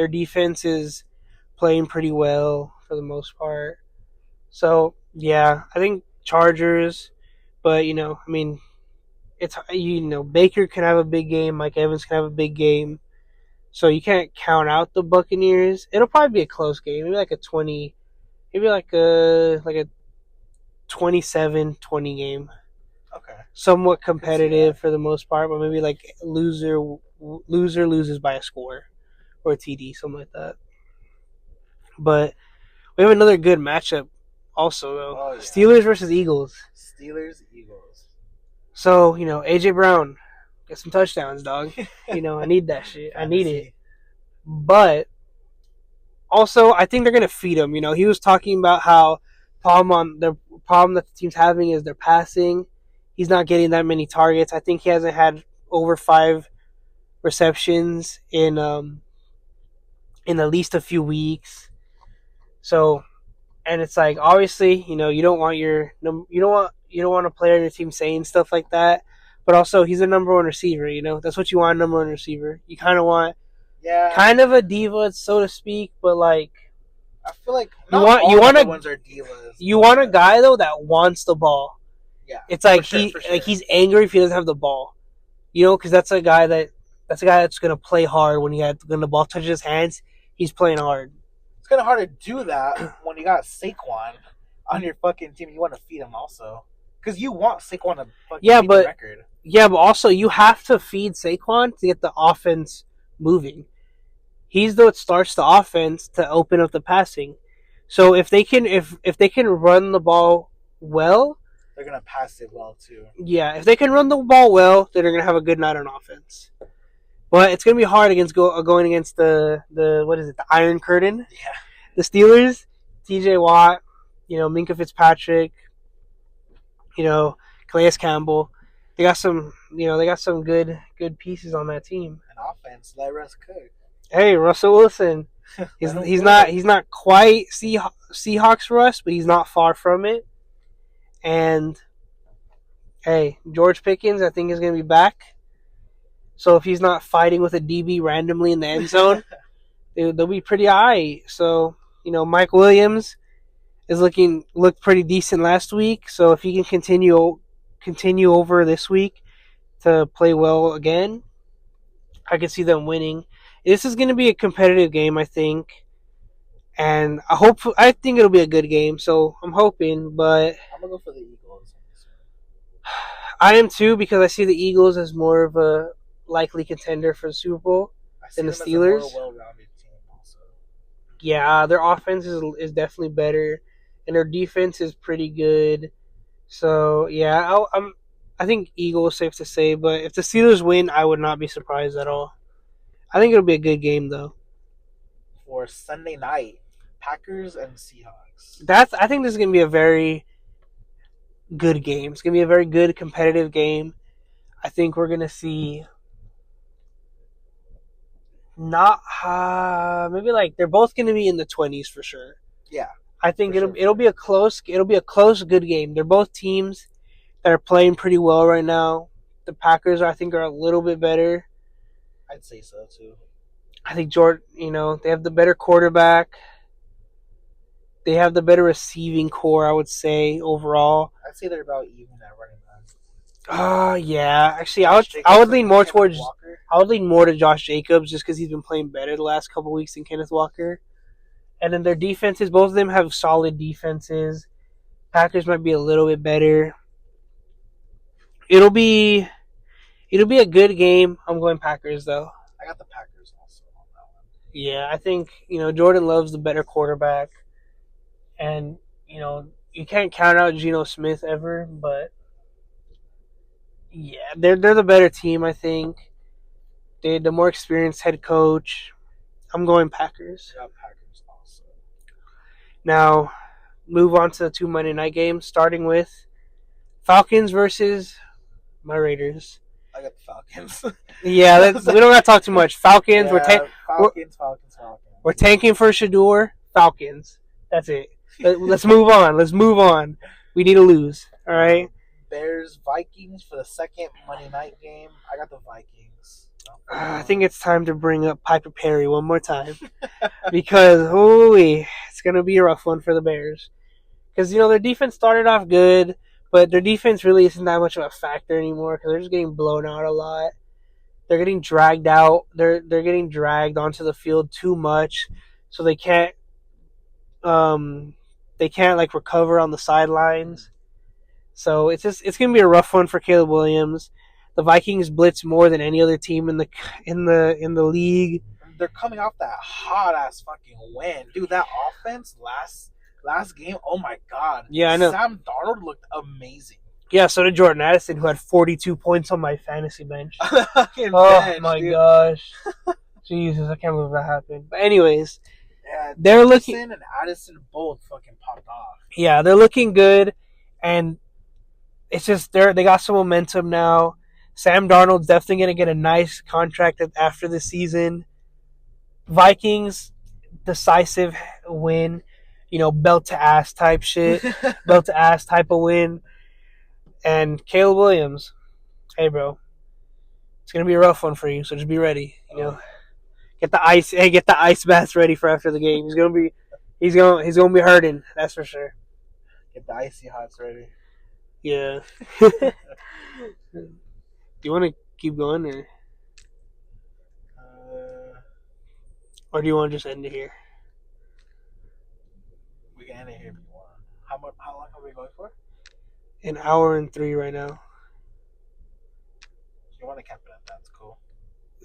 defense is playing pretty well for the most part. So yeah, I think Chargers. But you know, I mean, it's Baker can have a big game. Mike Evans can have a big game. So you can't count out the Buccaneers. It'll probably be a close game. Maybe like a 20. Maybe like a 27-20 game. Okay. Somewhat competitive for the most part, but maybe like loser loses by a score or a TD, something like that. But we have another good matchup also though. Oh, yeah. Steelers versus Eagles. Steelers-Eagles. So, AJ Brown, get some touchdowns, dog. I need that shit. I need it. But also, I think they're gonna feed him. He was talking about how the problem that the team's having is their passing. He's not getting that many targets. I think he hasn't had over 5 receptions in at least a few weeks. So, and it's like obviously, you don't want a player on your team saying stuff like that. But also, he's a number 1 receiver. That's what you want, a number 1 receiver. You kind of want, kind of a diva, so to speak. But like, I feel like you want ones are divas. You want a guy though that wants the ball. Yeah, it's like sure. he's angry if he doesn't have the ball. Because that's a guy that's gonna play hard when the ball touches his hands. He's playing hard. It's kind of hard to do that when you got Saquon on your fucking team. You want to feed him also because you want Saquon to fucking beat the record. Yeah, but also you have to feed Saquon to get the offense moving. He's what starts the offense to open up the passing. So if they can run the ball well, they're gonna pass it well too. Yeah, if they can run the ball well, then they're gonna have a good night on offense. But it's gonna be hard going against the what is it, the Iron Curtain? Yeah. The Steelers, T.J. Watt, Minkah Fitzpatrick, Calais Campbell. They got some good pieces on that team. An offense, let Russ cook. Hey, Russell Wilson. He's not quite Seahawks Russ, but he's not far from it. And hey, George Pickens, I think, is going to be back. So if he's not fighting with a DB randomly in the end zone, they'll be pretty high. So Mike Williams looked pretty decent last week. So if he can continue over this week to play well again, I can see them winning. This is going to be a competitive game, I think. And I think it'll be a good game, so I'm hoping, but I'm gonna go for the Eagles. I am too, because I see the Eagles as more of a likely contender for the Super Bowl than the Steelers. As a more well-rounded team also. Yeah, their offense is definitely better, and their defense is pretty good. So yeah, I think Eagles safe to say, but if the Steelers win, I would not be surprised at all. I think it'll be a good game though. For Sunday night. Packers and Seahawks. I think this is going to be a very good game. It's going to be a very good competitive game. I think we're going to see maybe like they're both going to be in the 20s for sure. Yeah. I think it'll be a close good game. They're both teams that are playing pretty well right now. The Packers I think are a little bit better. I'd say so too. I think Jordan, they have the better quarterback. They have the better receiving core, I would say, overall. I'd say they're about even at running back. Yeah. Actually, Josh I would Jacobs lean and more Kenneth towards Walker. I would lean more to Josh Jacobs just because he's been playing better the last couple weeks than Kenneth Walker. And then their defenses, both of them have solid defenses. Packers might be a little bit better. It'll be a good game. I'm going Packers though. I got the Packers also on that one. Yeah, I think Jordan Love's the better quarterback, and you can't count out Geno Smith ever, but yeah, they're the better team. I think they the more experienced head coach. I'm going Packers. I got Packers also. Now, move on to the two Monday night games, starting with Falcons versus my Raiders. I got the Falcons. Yeah, we don't got to talk too much. Falcons, yeah, Falcons. we're tanking for Shador. Falcons. That's it. Let's move on. Let's move on. We need to lose. All right. Bears Vikings for the second Monday night game. I got the Vikings. I think it's time to bring up Piper Perry one more time because holy, it's gonna be a rough one for the Bears. Because their defense started off good, but their defense really isn't that much of a factor anymore because they're just getting blown out a lot. They're getting dragged out. They're getting dragged onto the field too much, so they can't like recover on the sidelines. So it's gonna be a rough one for Caleb Williams. The Vikings blitz more than any other team in the league. They're coming off that hot ass fucking win, dude. That offense last game. Oh my god. Yeah, I know. Sam Darnold looked amazing. Yeah, so did Jordan Addison, who had 42 points on my fantasy bench. Oh bench, my dude. Gosh, Jesus, I can't believe that happened. But anyways, yeah, they're looking. And Addison both fucking popped off. Yeah, they're looking good, and it's just they got some momentum now. Sam Darnold's definitely going to get a nice contract after the season. Vikings, decisive win, belt to ass type shit, belt to ass type of win. And Caleb Williams, hey bro, it's gonna be a rough one for you, so just be ready. Get the ice baths ready for after the game. He's gonna be hurting, that's for sure. Get the icy hots ready. Yeah. Do you want to keep going, or do you want to just end it here? We can end it here if you want. How long are we going for? An hour and 3 right now. If you want to cap it at that, that's cool.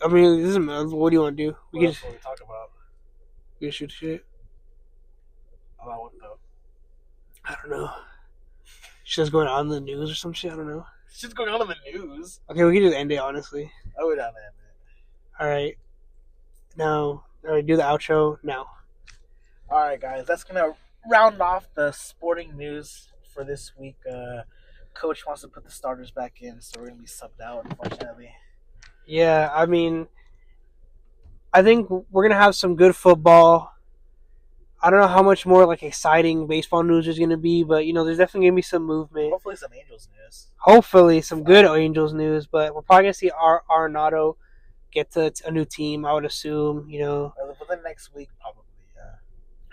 I mean, it doesn't matter. What do you want to do? What else will we talk about? We can shoot shit. About what though? I don't know. Shit's going on in the news or some shit. I don't know. Shit's going on in the news. Okay, we can just end it, honestly. I would end it. Alright. Now, do the outro now. Alright, guys. That's going to round off the sporting news for this week. Coach wants to put the starters back in, so we're going to be subbed out, unfortunately. Yeah, I mean, I think we're going to have some good football. I don't know how much more exciting baseball news is going to be, but there's definitely going to be some movement. Hopefully some Angels news. Hopefully some good Angels news, but we're probably going to see Arenado get to a new team, I would assume, Within next week, probably, yeah.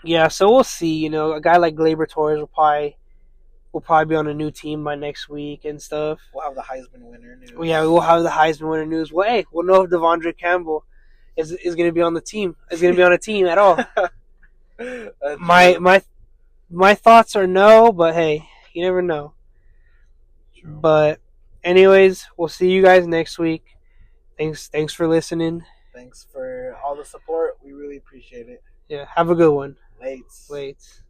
Yeah, so we'll see, a guy like Gleyber Torres will probably be on a new team by next week and stuff. We'll have the Heisman winner news. Yeah, we'll have the Heisman winner news. Well, hey, we'll know if Devondre Campbell is going to be on the team. Is going to be on a team at all. My thoughts are no, but hey, you never know. True. But anyways, we'll see you guys next week. Thanks for listening. Thanks for all the support. We really appreciate it. Yeah, have a good one. Lates.